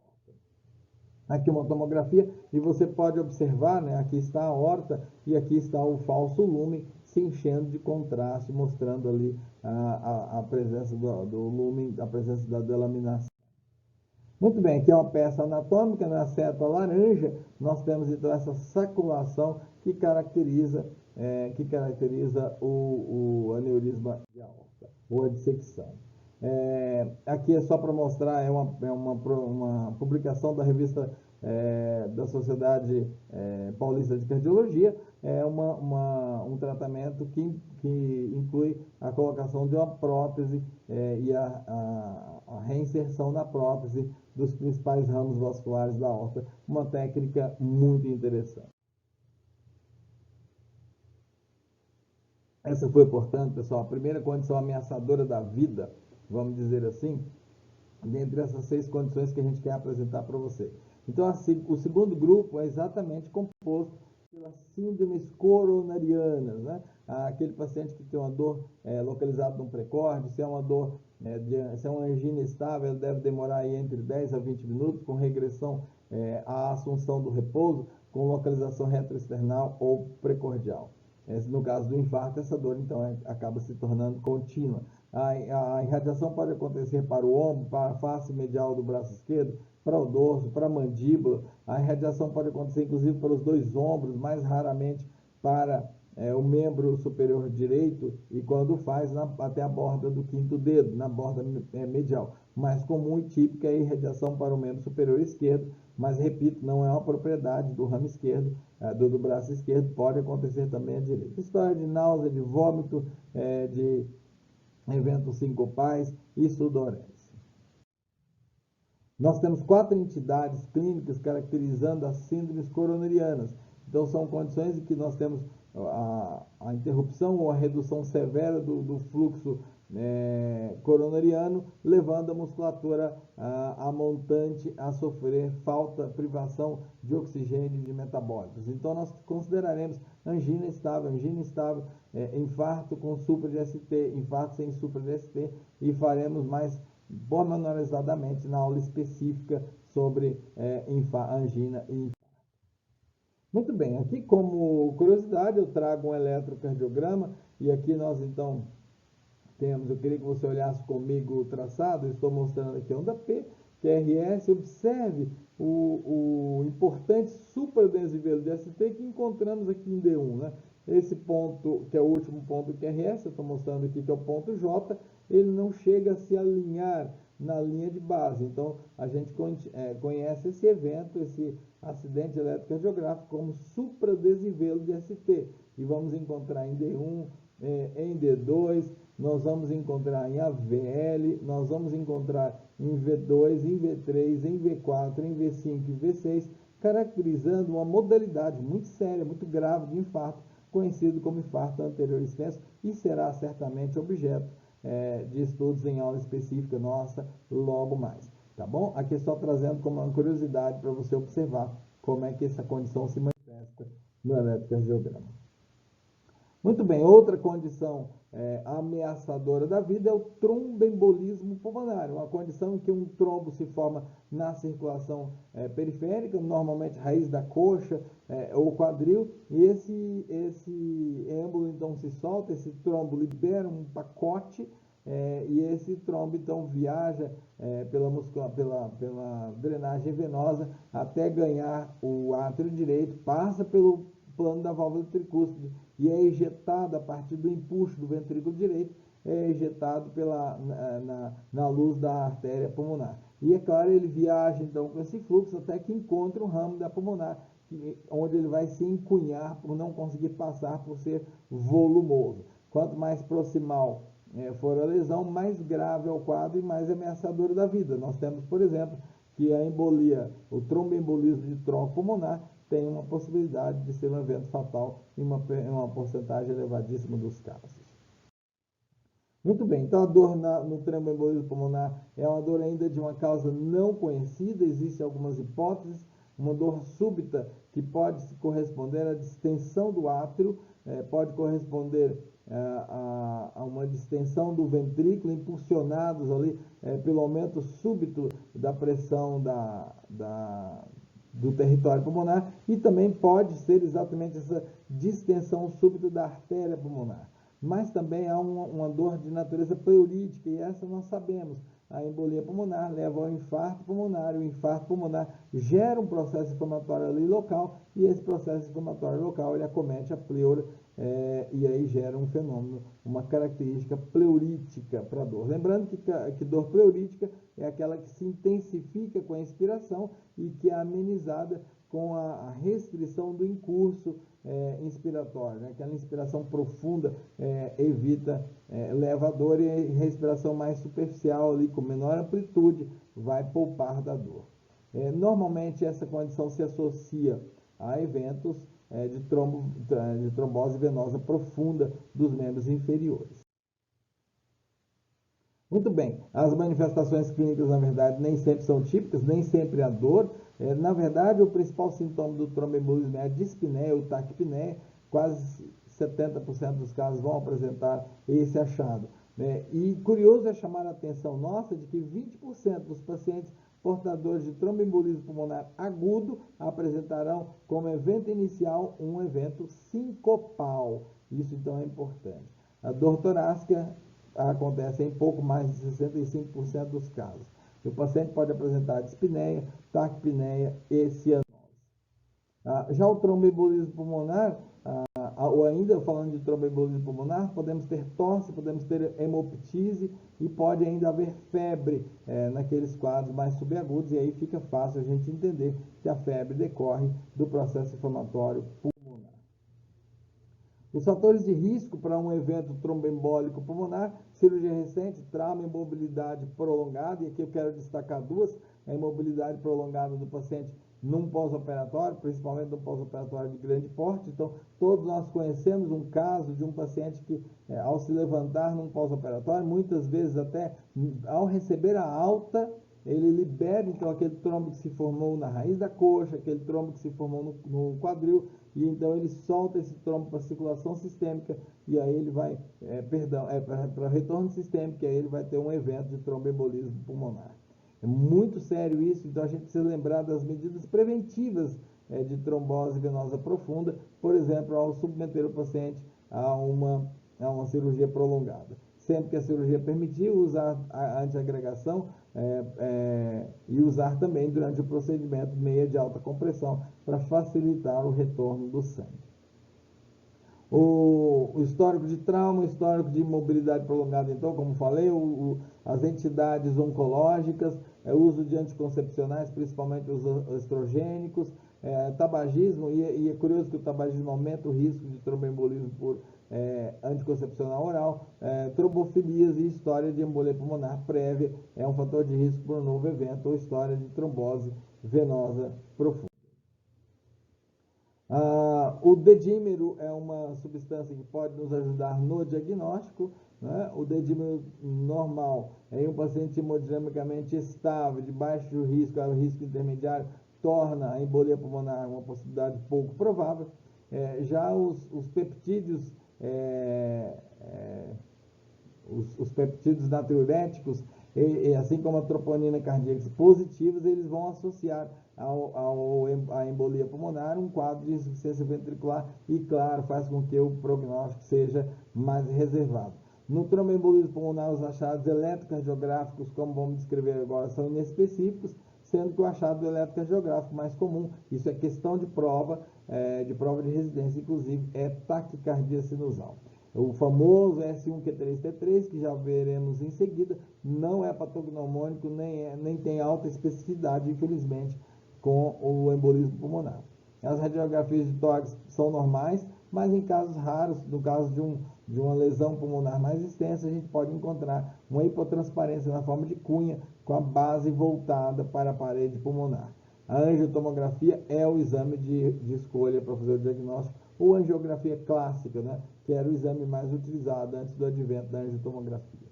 Aqui uma tomografia e você pode observar, aqui está a aorta e aqui está o falso lumen se enchendo de contraste, mostrando ali a presença do lumen, a presença da delaminação. Muito bem, aqui é uma peça anatômica, na seta laranja, nós temos então essa saculação que caracteriza o aneurisma de aorta, ou a dissecção. Aqui é só para mostrar, é uma publicação da revista da Sociedade Paulista de Cardiologia, um tratamento que inclui a colocação de uma prótese e a reinserção na prótese dos principais ramos vasculares da aorta, uma técnica muito interessante. Essa foi, portanto, pessoal, a primeira condição ameaçadora da vida, vamos dizer assim, dentre essas 6 condições que a gente quer apresentar para você. Então, o segundo grupo é exatamente composto pelas síndromes coronarianas, aquele paciente que tem uma dor localizada no precórdio, se é uma dor, se é uma angina estável, ele deve demorar aí entre 10 a 20 minutos, com regressão à assunção do repouso, com localização retroesternal ou precordial. No caso do infarto, essa dor então acaba se tornando contínua. A irradiação pode acontecer para o ombro, para a face medial do braço esquerdo, para o dorso, para a mandíbula. A irradiação pode acontecer inclusive para os 2 ombros, mais raramente para o membro superior direito e quando faz até a borda do 5º dedo, na borda medial. Mais comum e típica é a irradiação para o membro superior esquerdo, mas repito, não é uma propriedade do ramo esquerdo, do braço esquerdo, pode acontecer também à direita. História de náusea, de vômito, de eventos sincopais e sudorese. Nós temos 4 entidades clínicas caracterizando as síndromes coronarianas. Então, são condições em que nós temos a interrupção ou a redução severa do fluxo coronariano, levando a musculatura a montante a sofrer privação de oxigênio e de metabólicos. Então, nós consideraremos angina estável, infarto com supra de ST, infarto sem supra de ST, e faremos mais pormenorizadamente na aula específica sobre angina e infarto. Muito bem, aqui como curiosidade eu trago um eletrocardiograma e aqui nós então temos, eu queria que você olhasse comigo o traçado, eu estou mostrando aqui a onda P, QRS, observe o importante supradensivelo de ST que encontramos aqui em D1, Esse ponto, que é o último ponto QRS, eu estou mostrando aqui que é o ponto J, ele não chega a se alinhar na linha de base. Então, a gente conhece esse evento, esse acidente eletrocardiográfico, como supradesivelo de ST. E vamos encontrar em D1, em D2, nós vamos encontrar em AVL, nós vamos encontrar em V2, em V3, em V4, em V5 e V6, caracterizando uma modalidade muito séria, muito grave de infarto, conhecido como infarto anterior extenso, e será certamente objeto de estudos em aula específica nossa logo mais, tá bom? Aqui só trazendo como uma curiosidade para você observar como é que essa condição se manifesta no eletrocardiograma. Muito bem, outra condição ameaçadora da vida é o tromboembolismo pulmonar, uma condição em que um trombo se forma na circulação periférica, normalmente raiz da coxa ou quadril, e esse êmbolo então se solta, esse trombo libera um pacote, e esse trombo então viaja pela drenagem venosa até ganhar o átrio direito, passa pelo plano da válvula tricúspide e é ejetado a partir do empuxo do ventrículo direito, é ejetado na luz da artéria pulmonar. E é claro, ele viaja então com esse fluxo até que encontra um ramo da pulmonar, onde ele vai se encunhar por não conseguir passar por ser volumoso. Quanto mais proximal for a lesão, mais grave é o quadro e mais ameaçador da vida. Nós temos, por exemplo, que a embolia, o tromboembolismo de tronco pulmonar, tem uma possibilidade de ser um evento fatal em uma porcentagem elevadíssima dos casos. Muito bem, então a dor no tromboembolismo pulmonar é uma dor ainda de uma causa não conhecida, existem algumas hipóteses, uma dor súbita que pode se corresponder à distensão do átrio, pode corresponder a uma distensão do ventrículo, impulsionados ali pelo aumento súbito da pressão do território pulmonar, e também pode ser exatamente essa distensão súbita da artéria pulmonar. Mas também há uma dor de natureza pleurítica, e essa nós sabemos. A embolia pulmonar leva ao infarto pulmonar, e o infarto pulmonar gera um processo inflamatório ali local, e esse processo inflamatório local ele acomete a pleura, e aí gera um fenômeno, uma característica pleurítica para a dor. Lembrando que dor pleurítica é aquela que se intensifica com a inspiração e que é amenizada com a restrição do incurso inspiratório, né? Aquela inspiração profunda leva a dor, e a respiração mais superficial ali, com menor amplitude, vai poupar da dor. Normalmente essa condição se associa a eventos de trombose venosa profunda dos membros inferiores. Muito bem, as manifestações clínicas, na verdade, nem sempre são típicas, nem sempre a dor. Na verdade, o principal sintoma do tromboembolismo é a dispneia ou taquipneia, quase 70% dos casos vão apresentar esse achado. E curioso é chamar a atenção nossa de que 20% dos pacientes portadores de tromboembolismo pulmonar agudo apresentarão como evento inicial um evento sincopal. Isso então é importante. A dor torácica acontece em pouco mais de 65% dos casos. O paciente pode apresentar dispneia, taquipneia e cianose. Já o tromboembolismo pulmonar, ou ainda falando de tromboembolismo pulmonar, podemos ter tosse, podemos ter hemoptise e pode ainda haver febre naqueles quadros mais subagudos, e aí fica fácil a gente entender que a febre decorre do processo inflamatório pulmonar. Os fatores de risco para um evento tromboembólico pulmonar: cirurgia recente, trauma, imobilidade prolongada, e aqui eu quero destacar duas: a imobilidade prolongada do paciente num pós-operatório, principalmente num pós-operatório de grande porte. Então, todos nós conhecemos um caso de um paciente que, ao se levantar num pós-operatório, muitas vezes até ao receber a alta, ele libera então aquele trombo que se formou na raiz da coxa, aquele trombo que se formou no quadril, e então ele solta esse trombo para a circulação sistêmica, e aí ele vai, para retorno sistêmico, e aí ele vai ter um evento de tromboembolismo pulmonar. É muito sério isso, então a gente precisa lembrar das medidas preventivas de trombose venosa profunda, por exemplo, ao submeter o paciente a uma cirurgia prolongada. Sempre que a cirurgia permitir, usar a antiagregação e usar também durante o procedimento meia de alta compressão para facilitar o retorno do sangue. O histórico de trauma, o histórico de imobilidade prolongada, então, como falei, as entidades oncológicas, o uso de anticoncepcionais, principalmente os estrogênicos, tabagismo, e é curioso que o tabagismo aumenta o risco de tromboembolismo por anticoncepcional oral, trombofilias e história de embolia pulmonar prévia é um fator de risco por um novo evento ou história de trombose venosa profunda. O dedímero é uma substância que pode nos ajudar no diagnóstico, né? O dedímero normal em um paciente hemodinamicamente estável, de baixo risco, a risco intermediário, torna a embolia pulmonar uma possibilidade pouco provável. Já os peptídeos, os peptídeos natriuréticos, assim como a troponina cardíaca positivos, eles vão associar à embolia pulmonar um quadro de insuficiência ventricular e, claro, faz com que o prognóstico seja mais reservado. No tromboembolismo pulmonar, os achados eletrocardiográficos, como vamos descrever agora, são inespecíficos, sendo que o achado eletrocardiográfico mais comum, isso é questão de prova de residência, inclusive, é taquicardia sinusal. O famoso S1Q3T3, que já veremos em seguida, não é patognomônico, nem tem alta especificidade, infelizmente, com o embolismo pulmonar. As radiografias de tórax são normais, mas em casos raros, no caso de uma lesão pulmonar mais extensa, a gente pode encontrar uma hipotransparência na forma de cunha, com a base voltada para a parede pulmonar. A angiotomografia é o exame de escolha para fazer o diagnóstico, ou angiografia clássica, né, que era o exame mais utilizado antes do advento da angiotomografia.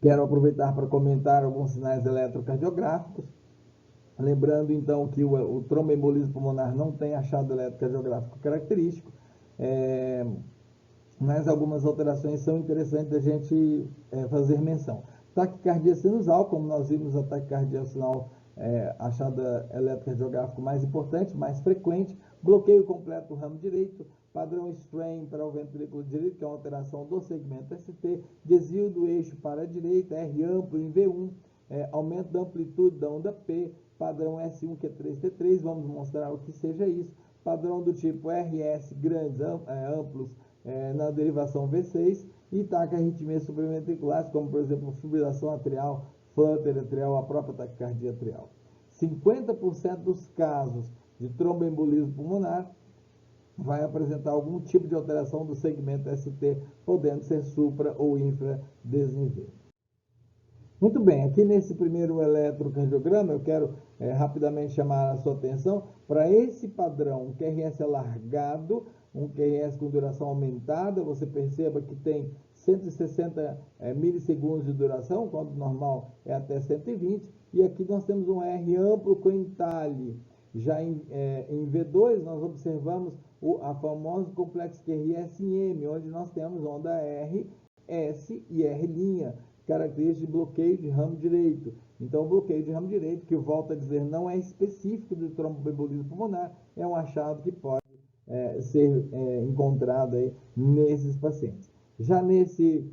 Quero aproveitar para comentar alguns sinais eletrocardiográficos. Lembrando, então, que o tromboembolismo pulmonar não tem achado eletrocardiográfico característico, mas algumas alterações são interessantes da gente fazer menção. Taquicardia sinusal, como nós vimos, a taquicardia é o sinal achado eletrocardiográfico mais importante, mais frequente. Bloqueio completo do ramo direito, padrão strain para o ventrículo direito, que é uma alteração do segmento ST, desvio do eixo para a direita, R amplo em V1, aumento da amplitude da onda P, padrão S1Q3T3, vamos mostrar o que seja isso, padrão do tipo RS grandes, amplos, na derivação V6, e taquiarritmias supraventriculares, como por exemplo fibrilação atrial, flutter atrial, a própria taquicardia atrial. 50% dos casos de tromboembolismo pulmonar vai apresentar algum tipo de alteração do segmento ST, podendo ser supra ou infra desnível. Muito bem, aqui nesse primeiro eletrocardiograma eu quero rapidamente chamar a sua atenção para esse padrão, um QRS alargado, um QRS com duração aumentada. Você perceba que tem 160 milissegundos de duração, quando normal é até 120, e aqui nós temos um R amplo com entalhe. Já em V2 nós observamos a famosa complexo QRS em M, onde nós temos onda R, S e R', característica de bloqueio de ramo direito. Então, o bloqueio de ramo direito, que eu volto a dizer, não é específico do tromboembolismo pulmonar, é um achado que pode ser encontrado aí nesses pacientes. Já nesse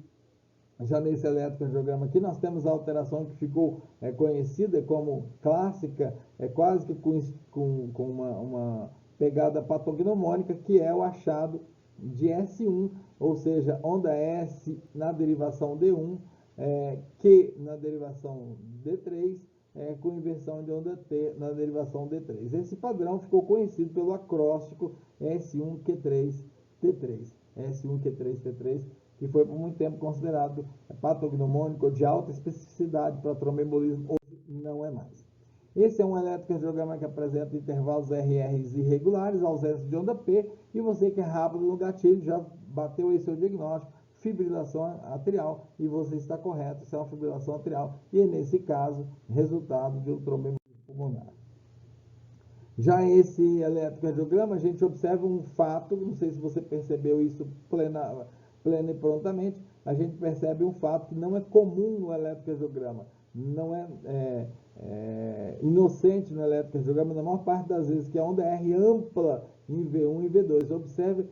eletrocardiograma aqui, nós temos a alteração que ficou conhecida como clássica, quase que com uma pegada patognomônica, que é o achado de S1, ou seja, onda S na derivação D1, Q na derivação D3, com inversão de onda T na derivação D3. Esse padrão ficou conhecido pelo acróstico S1Q3T3. S1Q3T3, que foi por muito tempo considerado patognomônico de alta especificidade para tromboembolismo, hoje não é mais. Esse é um eletrocardiograma que apresenta intervalos RRs irregulares, ausência de onda P, e você que é rápido no gatilho já bateu aí seu diagnóstico, fibrilação atrial, e você está correto, isso é uma fibrilação atrial, e nesse caso, resultado de um tromboembolismo pulmonar. Já esse eletrocardiograma, a gente observa um fato, não sei se você percebeu isso plena e prontamente, a gente percebe um fato que não é comum no eletrocardiograma, não é inocente no eletrocardiograma, na maior parte das vezes, que é a onda R ampla em V1 e V2. Observe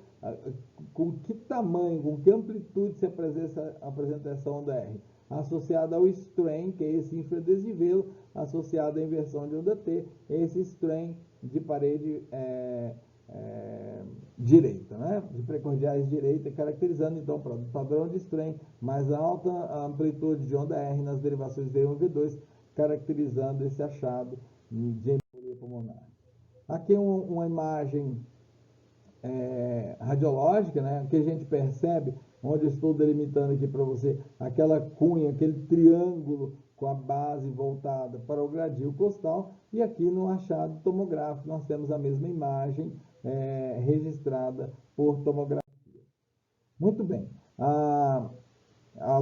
com que tamanho, com que amplitude se apresenta essa onda R, associada ao strain, que é esse infradesnivelo, associado à inversão de onda T, esse strain de parede direita, né? De precordiais direita, caracterizando então o padrão de strain, mais alta amplitude de onda R nas derivações V1 e V2, caracterizando esse achado de embolia pulmonar. Aqui uma imagem radiológica, né, que a gente percebe, onde eu estou delimitando aqui para você, aquela cunha, aquele triângulo com a base voltada para o gradil costal, e aqui no achado tomográfico nós temos a mesma imagem registrada por tomografia. Muito bem. A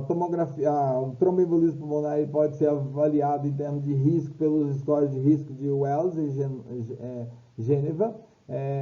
tomografia, o tromboembolismo pulmonar pode ser avaliado em termos de risco pelos scores de risco de Wells e Geneva,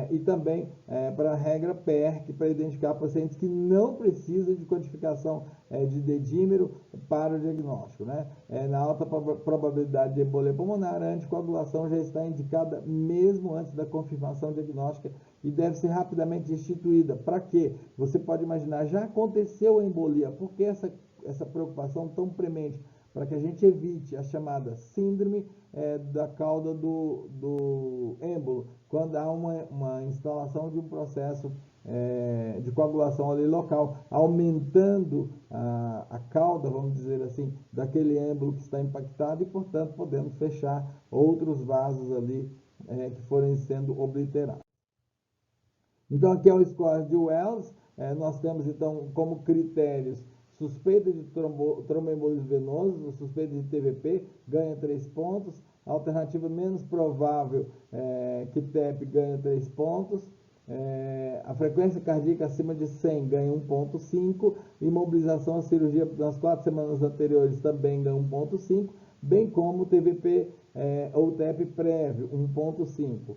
e também para a regra PERC, para identificar pacientes que não precisam de codificação de dedímero para o diagnóstico, né? Na alta probabilidade de embolia pulmonar, a anticoagulação já está indicada mesmo antes da confirmação diagnóstica e deve ser rapidamente instituída. Para quê? Você pode imaginar, já aconteceu a embolia, por que essa preocupação tão premente? Para que a gente evite a chamada síndrome da cauda do êmbolo, quando há uma instalação de um processo de coagulação ali local, aumentando a cauda, vamos dizer assim, daquele êmbolo que está impactado e, portanto, podemos fechar outros vasos ali que forem sendo obliterados. Então, aqui é o score de Wells. Nós temos, então, como critérios suspeita de tromboembolismo venoso, suspeita de TVP, ganha 3 pontos. Alternativa menos provável, que TEP, ganha 3 pontos. A frequência cardíaca acima de 100 ganha 1,5. Imobilização à cirurgia nas 4 semanas anteriores também ganha 1,5. Bem como TVP ou TEP prévio, 1,5.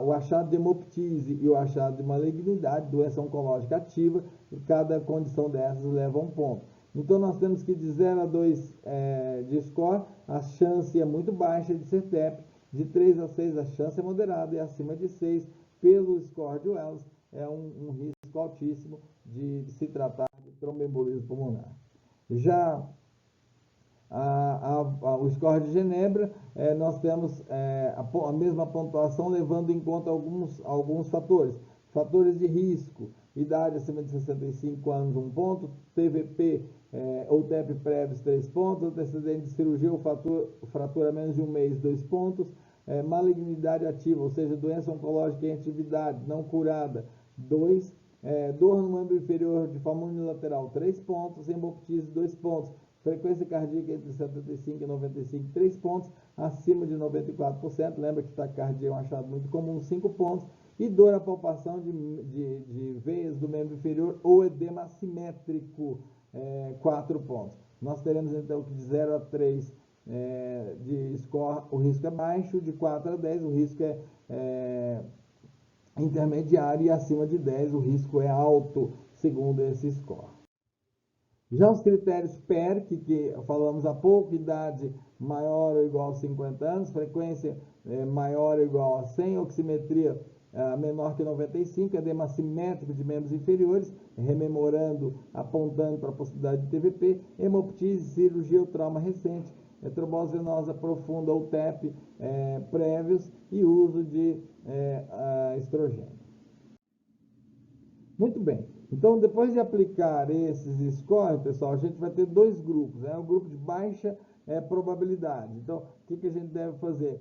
O achado de hemoptise e o achado de malignidade, doença oncológica ativa, cada condição dessas leva 1 ponto. Então, nós temos que de 0 a 2 de score, a chance é muito baixa de ser TEP, de 3 a 6 a chance é moderada e acima de 6, pelo score de Wells, é um risco altíssimo de se tratar de tromboembolismo pulmonar. Já o score de Genebra, nós temos a mesma pontuação, levando em conta alguns fatores. Fatores de risco: idade acima de 65 anos, 1 ponto, TVP ou TEP prévios, 3 pontos, antecedente de cirurgia ou fratura menos de 1 mês, 2 pontos, malignidade ativa, ou seja, doença oncológica em atividade não curada, 2, dor no membro inferior de forma unilateral, 3 pontos, hemoptise, 2 pontos, frequência cardíaca entre 75 e 95, 3 pontos, acima de 94%, lembra que taquicardia é um achado muito comum, 5 pontos, e dor à palpação de veias do membro inferior ou edema assimétrico, 4 pontos. Nós teremos então que de 0 a 3 de score o risco é baixo, de 4 a 10 o risco é intermediário e acima de 10 o risco é alto, segundo esse score. Já os critérios PERC, que falamos há pouco, idade maior ou igual a 50 anos, frequência maior ou igual a 100, oximetria menor que 95, edema assimétrico de membros inferiores, rememorando, apontando para a possibilidade de TVP, hemoptise, cirurgia ou trauma recente, trombose venosa profunda ou TEP prévios e uso de estrogênio. Muito bem. Então, depois de aplicar esses scores, pessoal, a gente vai ter 2 grupos. O grupo de baixa probabilidade. Então, o que a gente deve fazer?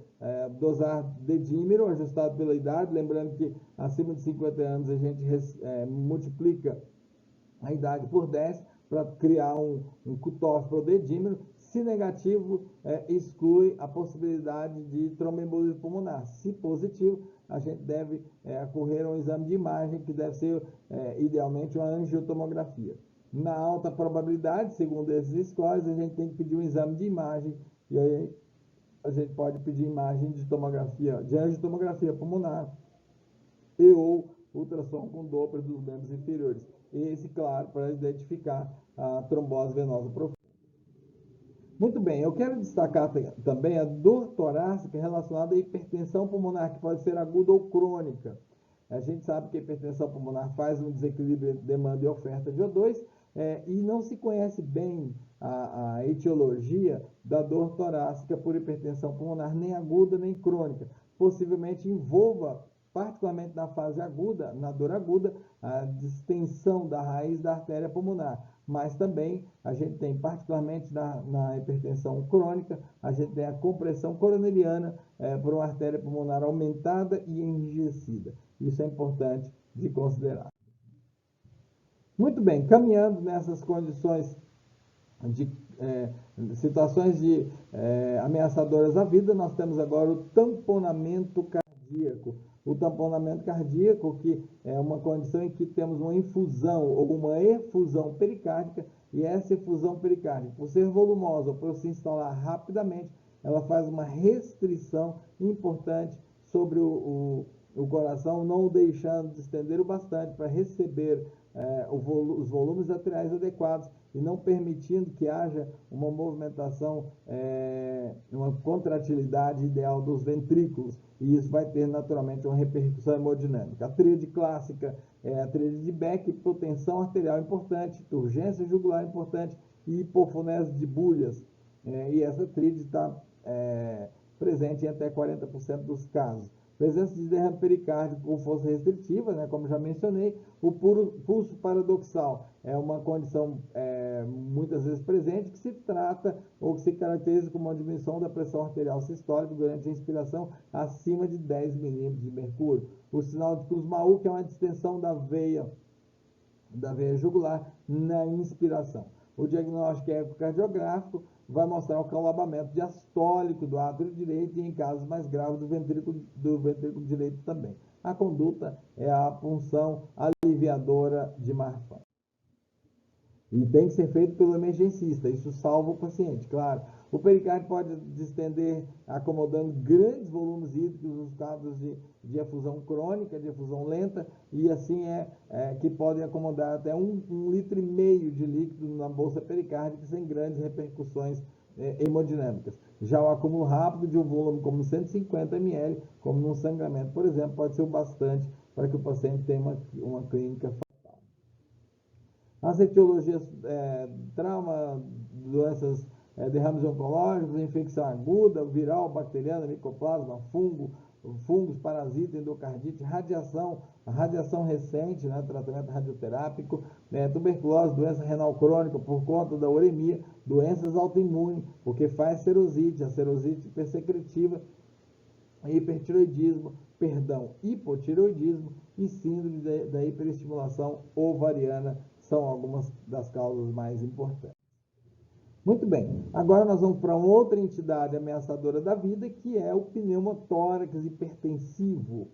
Dosar dedímero, ajustado pela idade. Lembrando que acima de 50 anos a gente multiplica a idade por 10 para criar um cutoff para o dedímero. Se negativo, exclui a possibilidade de tromboembolismo pulmonar. Se positivo, a gente deve acorrer a um exame de imagem, que deve ser, idealmente, uma angiotomografia. Na alta probabilidade, segundo esses scores, a gente tem que pedir um exame de imagem, e aí a gente pode pedir imagem de tomografia, de angiotomografia pulmonar, e ou ultrassom com Doppler dos membros inferiores. Esse, claro, para identificar a trombose venosa profunda. Muito bem, eu quero destacar também a dor torácica relacionada à hipertensão pulmonar, que pode ser aguda ou crônica. A gente sabe que a hipertensão pulmonar faz um desequilíbrio entre demanda e oferta de O2, e não se conhece bem a etiologia da dor torácica por hipertensão pulmonar, nem aguda nem crônica. possivelmente envolva, particularmente na fase aguda, na dor aguda, a distensão da raiz da artéria pulmonar. Mas também a gente tem, particularmente na hipertensão crônica, a gente tem a compressão coronariana por uma artéria pulmonar aumentada e enrijecida. Isso é importante de considerar. Muito bem, caminhando nessas condições de situações ameaçadoras à vida, nós temos agora o tamponamento cardíaco. O tamponamento cardíaco, que é uma condição em que temos uma infusão ou uma efusão pericárdica, e essa efusão pericárdica, por ser volumosa ou por se instalar rapidamente, ela faz uma restrição importante sobre o coração, não o deixando de estender o bastante para receber os volumes arteriais adequados e não permitindo que haja uma movimentação, uma contratilidade ideal dos ventrículos, e isso vai ter naturalmente uma repercussão hemodinâmica. A tríade clássica é a tríade de Beck: hipotensão arterial importante, turgência jugular importante e hipofonese de bulhas, e essa tríade está presente em até 40% dos casos. Presença de derrame pericárdico com força restritiva, como já mencionei. O pulso paradoxal é uma condição muitas vezes presente, que se trata ou que se caracteriza como uma diminuição da pressão arterial sistólica durante a inspiração acima de 10 milímetros de mercúrio. O sinal de Kussmaul, que é uma distensão da veia jugular na inspiração. O diagnóstico ecocardiográfico vai mostrar o colapamento diastólico do átrio direito e, em casos mais graves, do ventrículo direito também. A conduta é a punção aliviadora de Marfan. E tem que ser feito pelo emergencista, isso salva o paciente, claro. O pericárdio pode distender acomodando grandes volumes hídricos nos casos de efusão crônica, de efusão lenta, e assim que podem acomodar até 1,5 litro de líquido na bolsa pericárdica sem grandes repercussões hemodinâmicas. Já o acúmulo rápido de um volume como 150 ml, como num sangramento, por exemplo, pode ser o bastante para que o paciente tenha uma clínica fatal. As etiologias: trauma, doenças, derrames oncológicos, infecção aguda, viral, bacteriana, micoplasma, fungos, parasita, endocardite, radiação recente, tratamento radioterápico, tuberculose, doença renal crônica por conta da uremia, doenças autoimunes, porque faz serosite, a serosite hipersecretiva, hipotireoidismo e síndrome da hiperestimulação ovariana são algumas das causas mais importantes. Muito bem, agora nós vamos para uma outra entidade ameaçadora da vida, que é o pneumotórax hipertensivo.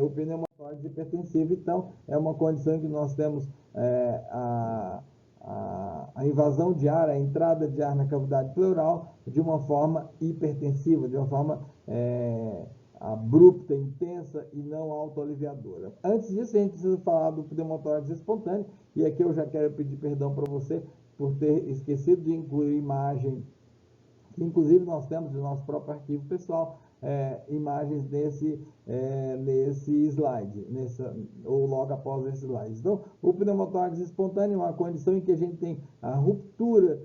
O pneumotórax hipertensivo, então, é uma condição em que nós temos a invasão de ar, a entrada de ar na cavidade pleural de uma forma hipertensiva, de uma forma abrupta, intensa e não autoaliviadora. Antes disso, a gente precisa falar do pneumotórax espontâneo, e aqui eu já quero pedir perdão para você por ter esquecido de incluir imagem, que inclusive nós temos no nosso próprio arquivo pessoal, imagens nesse slide, ou logo após esse slide. Então, o pneumotórax espontâneo é uma condição em que a gente tem a ruptura,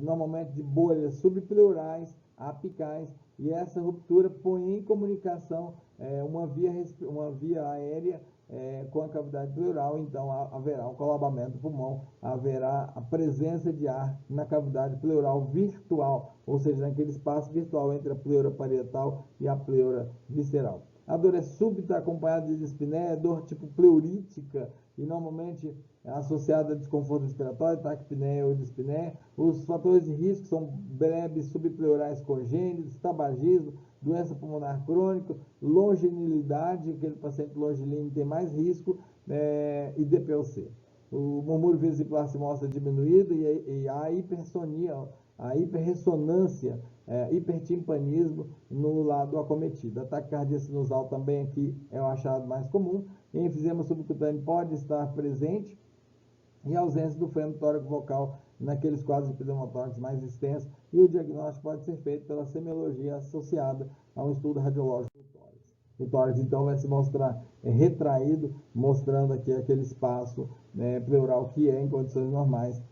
normalmente de bolhas subpleurais, apicais, e essa ruptura põe em comunicação uma via aérea com a cavidade pleural, então haverá um colapamento do pulmão, haverá a presença de ar na cavidade pleural virtual, ou seja, naquele espaço virtual entre a pleura parietal e a pleura visceral. A dor é súbita, acompanhada de dispneia, dor tipo pleurítica, e normalmente associada a desconforto respiratório, taquipneia ou dispneia. Os fatores de risco são brebes subpleurais congênitos, tabagismo, doença pulmonar crônica, longinilidade, aquele paciente longilíneo tem mais risco, e DPLC. O murmúrio vesicular se mostra diminuído, e a hipersonia, a hiperressonância, hipertimpanismo no lado acometido. A taquicardia sinusal também aqui é o achado mais comum. Enfisema subcutâneo pode estar presente, e a ausência do freno tóraco vocal naqueles quadros de pneumotórax mais extensos, e o diagnóstico pode ser feito pela semiologia associada a um estudo radiológico do tórax. O tórax, então, vai se mostrar retraído, mostrando aqui aquele espaço pleural que em condições normais,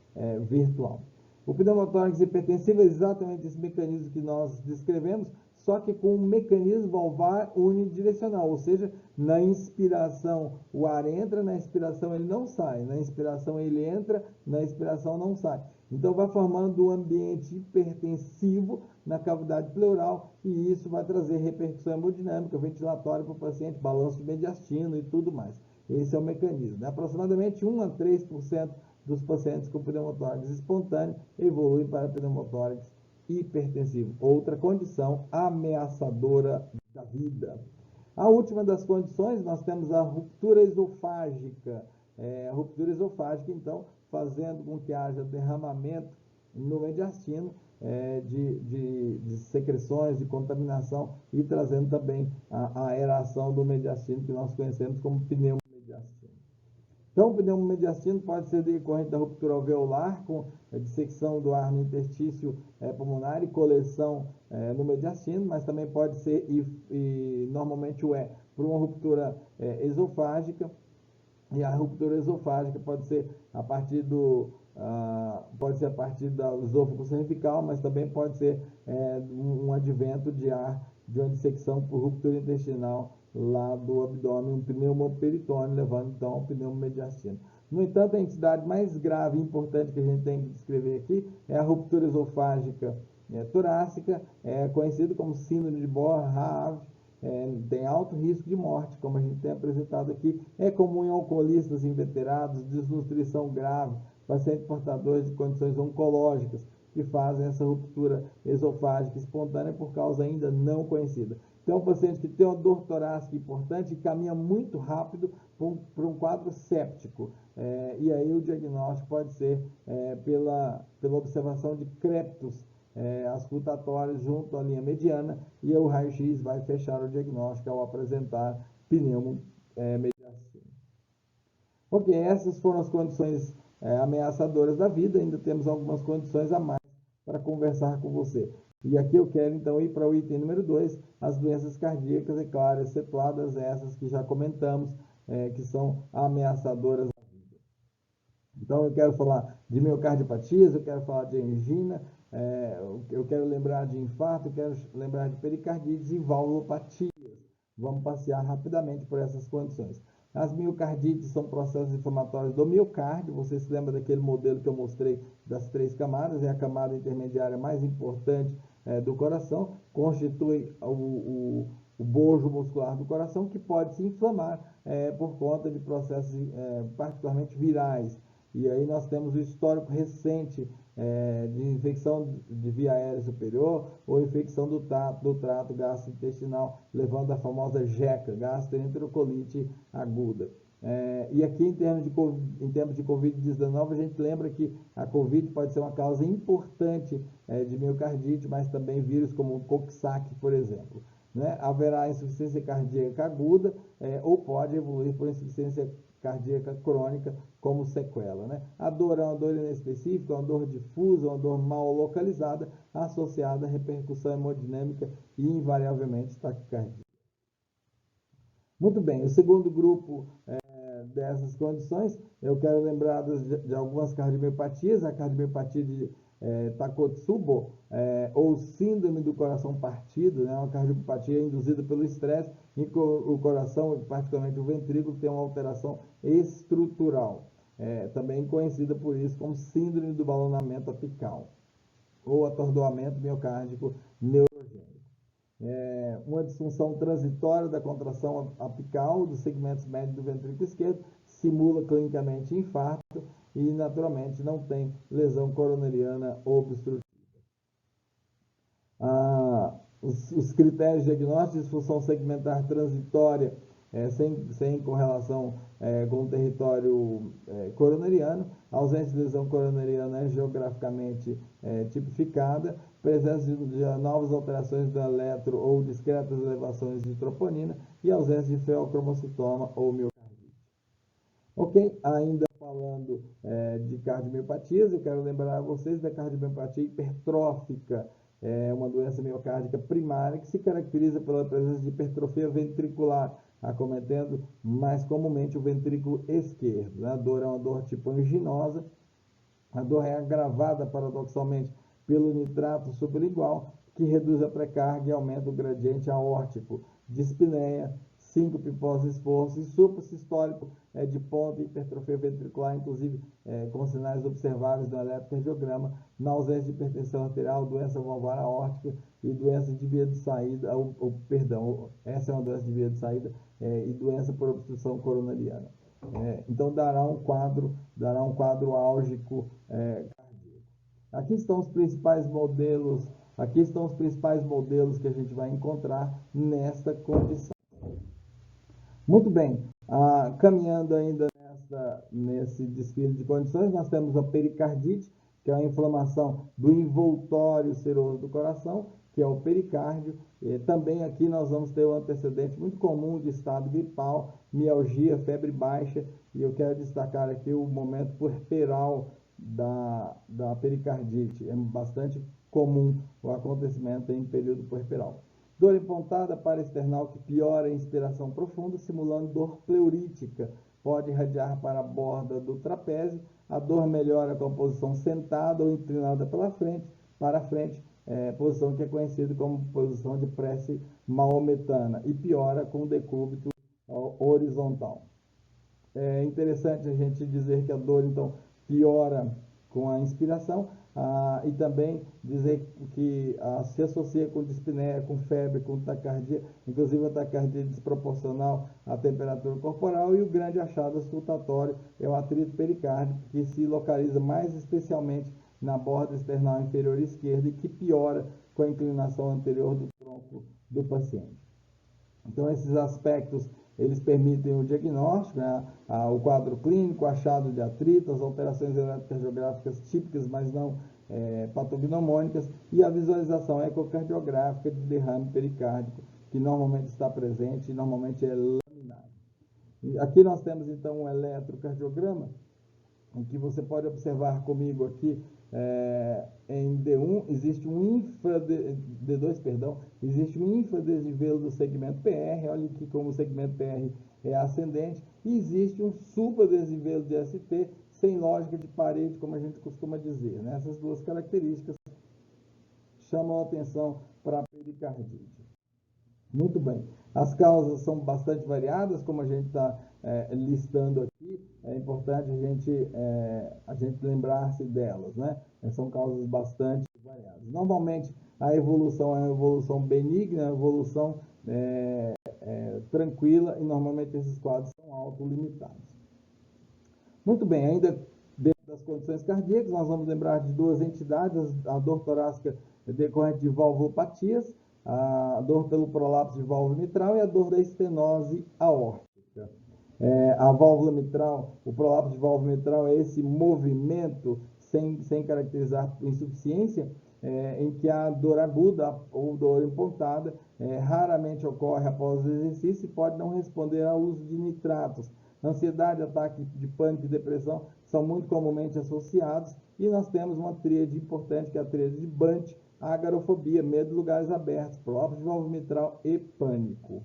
virtual. O pneumotórax hipertensivo é exatamente esse mecanismo que nós descrevemos, só que com um mecanismo valvar unidirecional, ou seja, na inspiração o ar entra, na expiração ele não sai, na inspiração ele entra, na expiração não sai. Então vai formando um ambiente hipertensivo na cavidade pleural e isso vai trazer repercussão hemodinâmica, ventilatória para o paciente, balanço mediastino e tudo mais. Esse é o mecanismo. Aproximadamente 1 a 3% dos pacientes com pneumotórax espontâneo evoluem para pneumotórax hipertensivo, outra condição ameaçadora da vida. A última das condições, nós temos a ruptura esofágica. A ruptura esofágica, então, fazendo com que haja derramamento no mediastino de secreções, de contaminação e trazendo também a aeração do mediastino, que nós conhecemos como pneumomediastino. Então, o pneumomediastino pode ser decorrente da ruptura alveolar, com dissecção do ar no interstício pulmonar e coleção no mediastino, mas também pode ser, e normalmente por uma ruptura esofágica, e a ruptura esofágica pode ser a partir do esôfago cervical, mas também pode ser um advento de ar de uma dissecção por ruptura intestinal lá do abdômen, um pneumoperitônio, levando então ao pneumomediastino. No entanto, a entidade mais grave e importante que a gente tem que descrever aqui é a ruptura esofágica torácica, conhecido como síndrome de Bohr-Haave, tem alto risco de morte, como a gente tem apresentado aqui. É comum em alcoolistas inveterados, desnutrição grave, pacientes portadores de condições oncológicas que fazem essa ruptura esofágica espontânea por causa ainda não conhecida. Então, um paciente que tem uma dor torácica importante e caminha muito rápido para um quadro séptico. E aí o diagnóstico pode ser pela observação de crépitos auscultatórios junto à linha mediana, e o raio-x vai fechar o diagnóstico ao apresentar pneumomediastino. Ok, essas foram as condições ameaçadoras da vida. Ainda temos algumas condições a mais para conversar com você. E aqui eu quero então ir para o item número 2, as doenças cardíacas, é claro, excetuadas essas que já comentamos, que são ameaçadoras da vida. Então eu quero falar de miocardiopatias, eu quero falar de angina, eu quero lembrar de infarto, eu quero lembrar de pericardites e valvulopatias. Vamos passear rapidamente por essas condições. As miocardites são processos inflamatórios do miocárdio. Você se lembra daquele modelo que eu mostrei das 3 camadas? É a camada intermediária mais importante do coração, constitui o bojo muscular do coração, que pode se inflamar por conta de processos particularmente virais. E aí nós temos o histórico recente de infecção de via aérea superior ou infecção do trato gastrointestinal, levando à famosa GECA, gastroenterocolite aguda. E aqui, em termos de Covid-19, a gente lembra que a Covid pode ser uma causa importante de miocardite, mas também vírus como o Coxsackie, por exemplo. Haverá insuficiência cardíaca aguda ou pode evoluir por insuficiência cardíaca crônica como sequela. A dor é uma dor inespecífica, uma dor difusa, uma dor mal localizada, associada à repercussão hemodinâmica e, invariavelmente, taquicardia. Muito bem, o segundo grupo dessas condições, eu quero lembrar de algumas cardiomiopatias, a cardiomiopatia de Takotsubo, ou síndrome do coração partido, uma cardiopatia induzida pelo estresse, em que o coração, particularmente o ventrículo, tem uma alteração estrutural, também conhecida por isso como síndrome do balonamento apical, ou atordoamento miocárdico neurogênico. Uma disfunção transitória da contração apical dos segmentos médios do ventrículo esquerdo simula clinicamente infarto e, naturalmente, não tem lesão coronariana obstrutiva. Os critérios diagnósticos: disfunção segmentar transitória sem correlação com o território coronariano, ausência de lesão coronariana geograficamente tipificada, presença de novas alterações do eletro ou discretas elevações de troponina e ausência de feocromocitoma ou miocardite. Ok, ainda falando de cardiomiopatias, eu quero lembrar a vocês da cardiomiopatia hipertrófica. É uma doença miocárdica primária que se caracteriza pela presença de hipertrofia ventricular, acometendo mais comumente o ventrículo esquerdo. A dor é uma dor tipo anginosa, a dor é agravada paradoxalmente pelo nitrato sublingual, que reduz a pré-carga e aumenta o gradiente aórtico, dispneia, síncope pós-esforço e suprassistólico de ponta e hipertrofia ventricular, inclusive com sinais observáveis no eletrocardiograma, na ausência de hipertensão arterial, doença valvar aórtica e doença de via de saída, essa é uma doença de via de saída e doença por obstrução coronariana. Então dará um quadro álgico cardíaco. Aqui estão os principais modelos que a gente vai encontrar nesta condição. Muito bem, caminhando ainda nesse desfile de condições, nós temos a pericardite, que é a inflamação do envoltório seroso do coração, que é o pericárdio. Também aqui nós vamos ter um antecedente muito comum de estado gripal, mialgia, febre baixa, e eu quero destacar aqui o momento puerperal da pericardite. É bastante comum o acontecimento em período puerperal. Dor em pontada paraesternal que piora a inspiração profunda, simulando dor pleurítica. Pode irradiar para a borda do trapézio. A dor melhora com a posição sentada ou inclinada para a frente, posição que é conhecida como posição de prece maometana, e piora com o decúbito horizontal. É interessante a gente dizer que a dor, então, piora com a inspiração, e também dizer que se associa com dispneia, com febre, com taquicardia, inclusive a taquicardia desproporcional à temperatura corporal, e o grande achado auscultatório é o atrito pericárdico, que se localiza mais especialmente na borda esternal inferior esquerda e que piora com a inclinação anterior do tronco do paciente. Então, esses aspectos, eles permitem o diagnóstico, o quadro clínico, o achado de atrito, as alterações eletrocardiográficas típicas, mas não patognomônicas, e a visualização ecocardiográfica de derrame pericárdico, que normalmente está presente e normalmente é laminado. E aqui nós temos, então, um eletrocardiograma, em que você pode observar comigo aqui, em D1 existe um existe um infradesnivelo do segmento PR, olha aqui como o segmento PR é ascendente, e existe um supradesnivelo de ST, sem lógica de parede, como a gente costuma dizer. Essas duas características chamam a atenção para a pericardite. Muito bem. As causas são bastante variadas, como a gente está listando aqui. É importante a gente lembrar-se delas, né? São causas bastante variadas. Normalmente, a evolução é uma evolução benigna, uma evolução tranquila, e normalmente esses quadros são autolimitados. Muito bem, ainda dentro das condições cardíacas, nós vamos lembrar de duas entidades: a dor torácica decorrente de valvulopatias, a dor pelo prolapso de válvula mitral e a dor da estenose aórtica. A válvula mitral, o prolapso de válvula mitral é esse movimento sem caracterizar insuficiência, em que a dor aguda ou dor empontada raramente ocorre após o exercício e pode não responder ao uso de nitratos. Ansiedade, ataque de pânico e depressão são muito comumente associados, e nós temos uma tríade importante, que é a tríade de Bunch: agarofobia, medo de lugares abertos, prolapso de válvula mitral e pânico.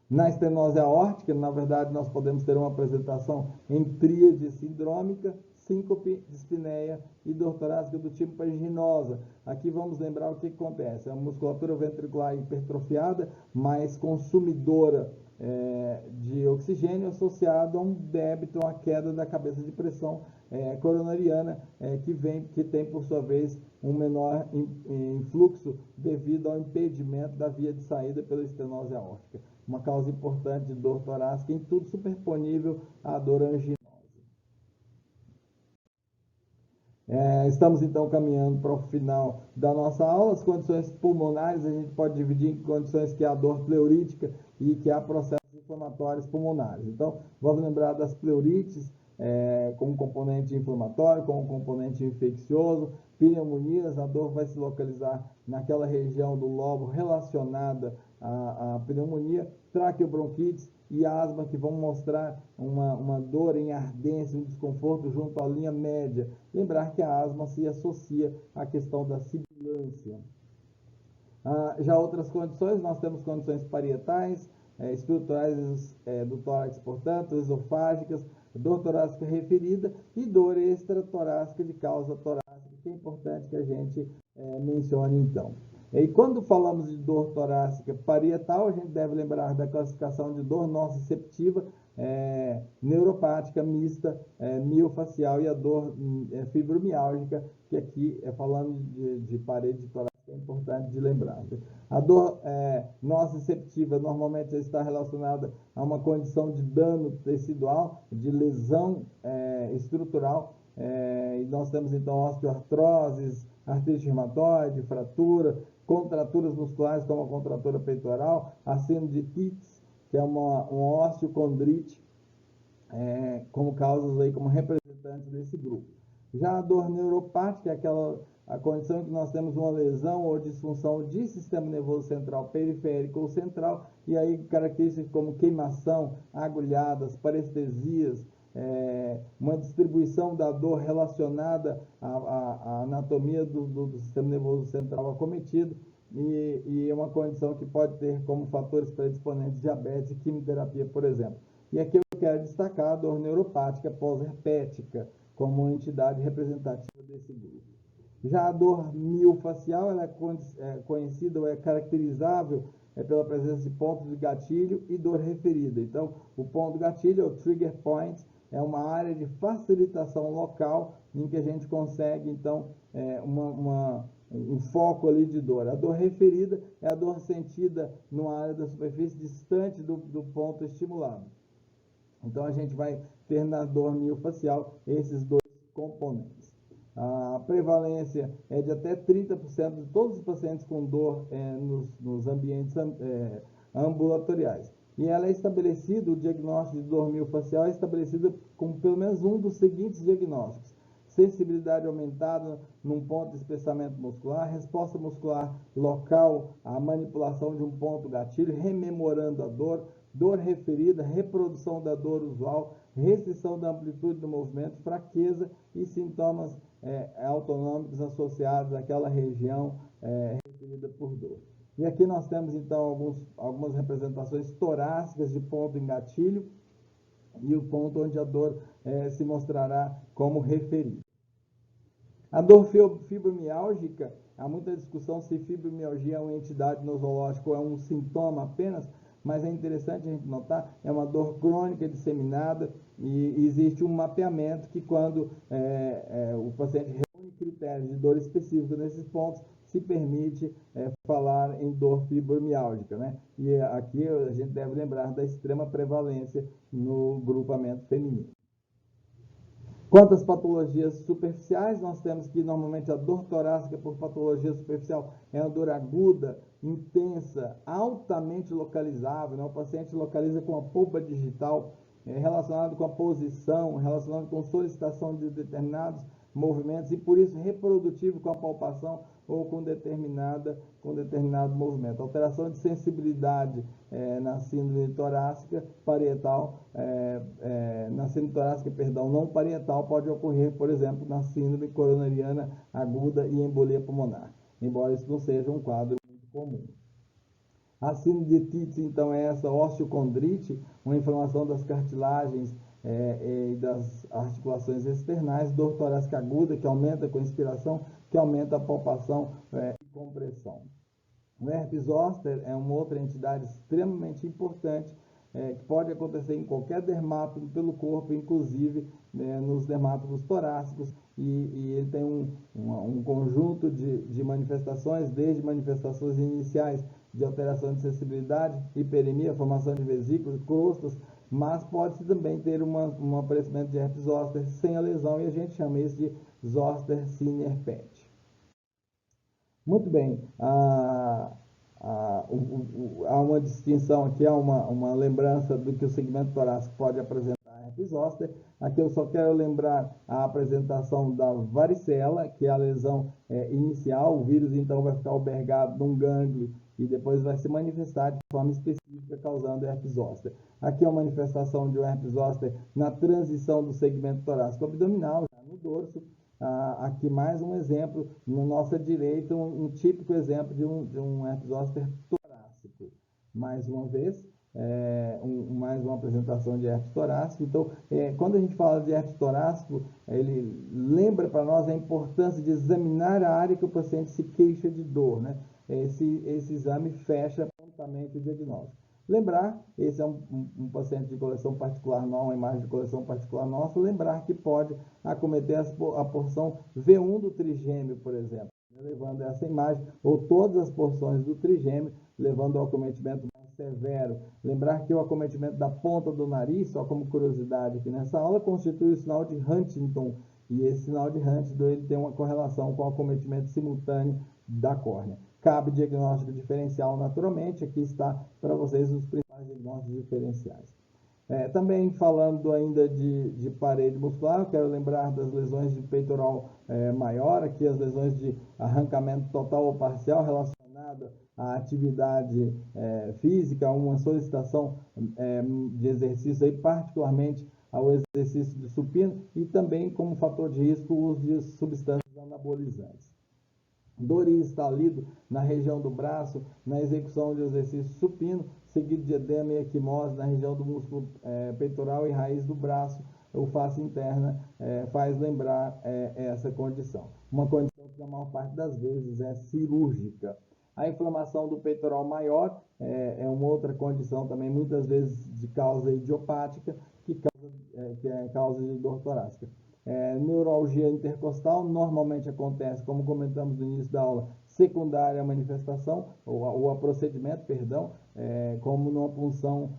Na estenose aórtica, na verdade, nós podemos ter uma apresentação em tríade sindrômica, síncope, dispneia e dor torácica do tipo paraginosa. Aqui vamos lembrar o que acontece: a musculatura ventricular hipertrofiada, mais consumidora de oxigênio, associado a um débito, a uma queda da cabeça de pressão coronariana, que tem, por sua vez, um menor influxo devido ao impedimento da via de saída pela estenose aórtica. Uma causa importante de dor torácica, em tudo superponível à dor anginose. Estamos, então, caminhando para o final da nossa aula. As condições pulmonares a gente pode dividir em condições que há dor pleurítica e que há processos inflamatórios pulmonares. Então, vamos lembrar das pleurites, com um componente inflamatório, com um componente infeccioso. Pneumonias, a dor vai se localizar naquela região do lobo relacionada à pneumonia. Traqueobronquites e asma, que vão mostrar uma dor em ardência, um desconforto junto à linha média. Lembrar que a asma se associa à questão da sibilância. Já outras condições, nós temos condições parietais, estruturais do tórax, portanto, esofágicas, dor torácica referida e dor extratorácica de causa torácica, que é importante que a gente mencione então. E quando falamos de dor torácica parietal, a gente deve lembrar da classificação de dor nociceptiva, neuropática, mista, miofacial e a dor fibromiálgica, que aqui é falando de parede torácica, é importante de lembrar. A dor nociceptiva normalmente está relacionada a uma condição de dano tecidual, de lesão estrutural, e nós temos então osteoartroses, artrite reumatoide, fratura, contraturas musculares como a contratura peitoral, a síndrome de Tietz, que é uma osteocondrite, como causas aí, como representantes desse grupo. Já a dor neuropática é a condição em que nós temos uma lesão ou disfunção de sistema nervoso central, periférico ou central, e aí características como queimação, agulhadas, parestesias, uma distribuição da dor relacionada à anatomia do sistema nervoso central acometido, e uma condição que pode ter como fatores predisponentes diabetes e quimioterapia, por exemplo. E aqui eu quero destacar a dor neuropática pós-herpética como uma entidade representativa desse grupo. Já a dor miofacial, ela é conhecida ou é caracterizável pela presença de pontos de gatilho e dor referida. Então, o ponto de gatilho, o trigger point, é uma área de facilitação local em que a gente consegue, então, um foco ali de dor. A dor referida é a dor sentida numa área da superfície distante do ponto estimulado. Então, a gente vai ter na dor miofacial esses dois componentes. A prevalência é de até 30% de todos os pacientes com dor nos ambientes ambulatoriais. E ela é estabelecida, o diagnóstico de dor miofacial é estabelecido com pelo menos um dos seguintes diagnósticos: sensibilidade aumentada num ponto de espessamento muscular, resposta muscular local à manipulação de um ponto gatilho, rememorando a dor, dor referida, reprodução da dor usual, restrição da amplitude do movimento, fraqueza e sintomas autonômicos associados àquela região referida por dor. E aqui nós temos então algumas representações torácicas de ponto em gatilho e o ponto onde a dor se mostrará como referida. A dor fibromiálgica, há muita discussão se fibromialgia é uma entidade nosológica ou é um sintoma apenas, mas é interessante a gente notar, é uma dor crônica disseminada e existe um mapeamento que quando o paciente reúne critérios de dor específica nesses pontos, se permite falar em dor fibromiálgica, né? E aqui a gente deve lembrar da extrema prevalência no grupamento feminino. Quanto às patologias superficiais, nós temos que normalmente a dor torácica por patologia superficial é uma dor aguda, intensa, altamente localizável, né? O paciente localiza com a polpa digital, relacionado com a posição, relacionado com solicitação de determinados movimentos e por isso reprodutivo com a palpação ou com determinado movimento. Alteração de sensibilidade na síndrome torácica parietal, na síndrome torácica, não parietal, pode ocorrer, por exemplo, na síndrome coronariana aguda e embolia pulmonar, embora isso não seja um quadro muito comum. A síndrome de Tietz, então, é essa osteocondrite, uma inflamação das cartilagens e das articulações externais, dor torácica aguda, que aumenta com inspiração, que aumenta a palpação e compressão. O herpes zoster é uma outra entidade extremamente importante, que pode acontecer em qualquer dermatomo pelo corpo, inclusive nos dermatomos torácicos, e ele tem um conjunto de manifestações, desde manifestações iniciais de alteração de sensibilidade, hiperemia, formação de vesículas, crostas, mas pode também ter um aparecimento de herpes zoster sem a lesão, e a gente chama isso de zoster sine-herpete. Muito bem, há uma distinção aqui, há uma lembrança do que o segmento torácico pode apresentar herpes zoster. Aqui eu só quero lembrar a apresentação da varicela, que é a lesão inicial. O vírus então vai ficar albergado num gânglio e depois vai se manifestar de forma específica, causando herpes zoster. Aqui é uma manifestação de um herpes zoster na transição do segmento torácico abdominal, já no dorso. Aqui mais um exemplo, na nossa direita, um típico exemplo de um herpes zoster torácico. Mais uma vez, mais uma apresentação de herpes torácico. Então, quando a gente fala de herpes torácico, ele lembra para nós a importância de examinar a área que o paciente se queixa de dor, né? Esse exame fecha prontamente o diagnóstico. Lembrar, esse é um paciente de coleção particular não, uma imagem de coleção particular nossa, lembrar que pode acometer a porção V1 do trigêmeo, por exemplo, levando essa imagem, ou todas as porções do trigêmeo, levando ao acometimento mais severo. Lembrar que o acometimento da ponta do nariz, só como curiosidade aqui nessa aula, constitui o sinal de Huntington, e esse sinal de Huntington ele tem uma correlação com o acometimento simultâneo da córnea. Cabe diagnóstico diferencial naturalmente, aqui está para vocês os principais diagnósticos diferenciais. Também falando ainda de parede muscular, eu quero lembrar das lesões de peitoral maior, aqui as lesões de arrancamento total ou parcial relacionada à atividade física, uma solicitação de exercício, aí, particularmente ao exercício de supino, e também como fator de risco o uso de substâncias anabolizantes. Dor e estalido na região do braço, na execução de exercício supino, seguido de edema e equimose na região do músculo peitoral e raiz do braço, ou face interna, faz lembrar essa condição. Uma condição que na maior parte das vezes é cirúrgica. A inflamação do peitoral maior é uma outra condição também, muitas vezes de causa idiopática, que é causa de dor torácica. Neuralgia intercostal normalmente acontece, como comentamos no início da aula, secundária à manifestação, ou a procedimento, perdão, como numa punção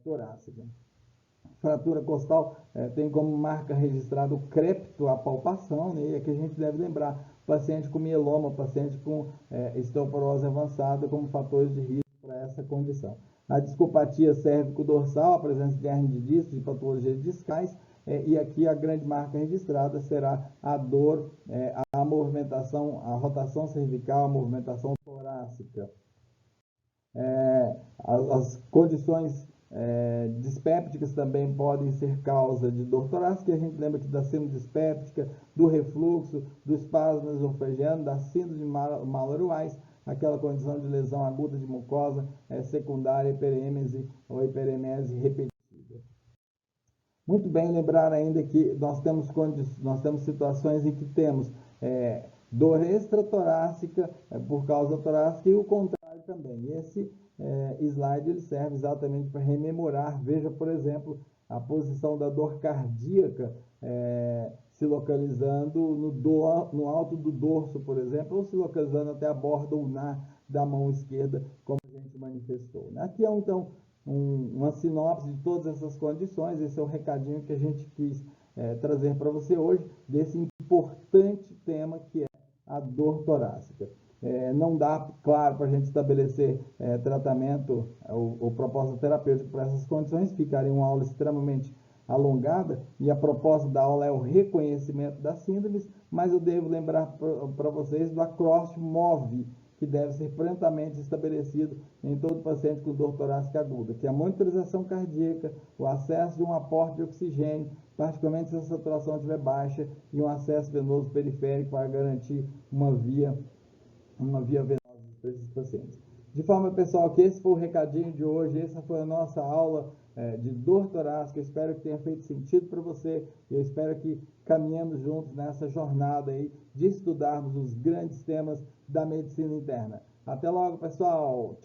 torácica. Fratura costal tem como marca registrada o crepito, a palpação, né? E aqui a gente deve lembrar, paciente com mieloma, paciente com osteoporose avançada como fatores de risco para essa condição. A discopatia cérvico-dorsal, a presença de hernia de disco, de patologias discais, e aqui a grande marca registrada será a dor, a movimentação, a rotação cervical, a movimentação torácica. As condições dispépticas também podem ser causa de dor torácica, a gente lembra aqui da síndrome dispéptica, do refluxo, do espasmo esofegiano, da síndrome de Mallory-Weiss, aquela condição de lesão aguda de mucosa secundária, hiperêmese ou hiperemese repetida. Muito bem lembrar ainda que nós temos situações em que temos dor extratorácica por causa torácica e o contrário também. Esse slide ele serve exatamente para rememorar. Veja, por exemplo, a posição da dor cardíaca se localizando no alto do dorso, por exemplo, ou se localizando até a borda ulnar da mão esquerda, como a gente manifestou. Aqui é então uma sinopse de todas essas condições. Esse é o recadinho que a gente quis trazer para você hoje, desse importante tema que é a dor torácica. Não dá, claro, para a gente estabelecer tratamento ou proposta terapêutica para essas condições, ficaria uma aula extremamente alongada, e a proposta da aula é o reconhecimento das síndromes, mas eu devo lembrar para vocês do acróstico MOVE, que deve ser prontamente estabelecido em todo paciente com dor torácica aguda, que é a monitorização cardíaca, o acesso de um aporte de oxigênio, particularmente se a saturação estiver baixa, e um acesso venoso periférico para garantir uma via venosa para esses pacientes. De forma, pessoal, que esse foi o recadinho de hoje, essa foi a nossa aula de dor torácica. Eu espero que tenha feito sentido para você, e eu espero que caminhemos juntos nessa jornada aí de estudarmos os grandes temas da medicina interna. Até logo, pessoal!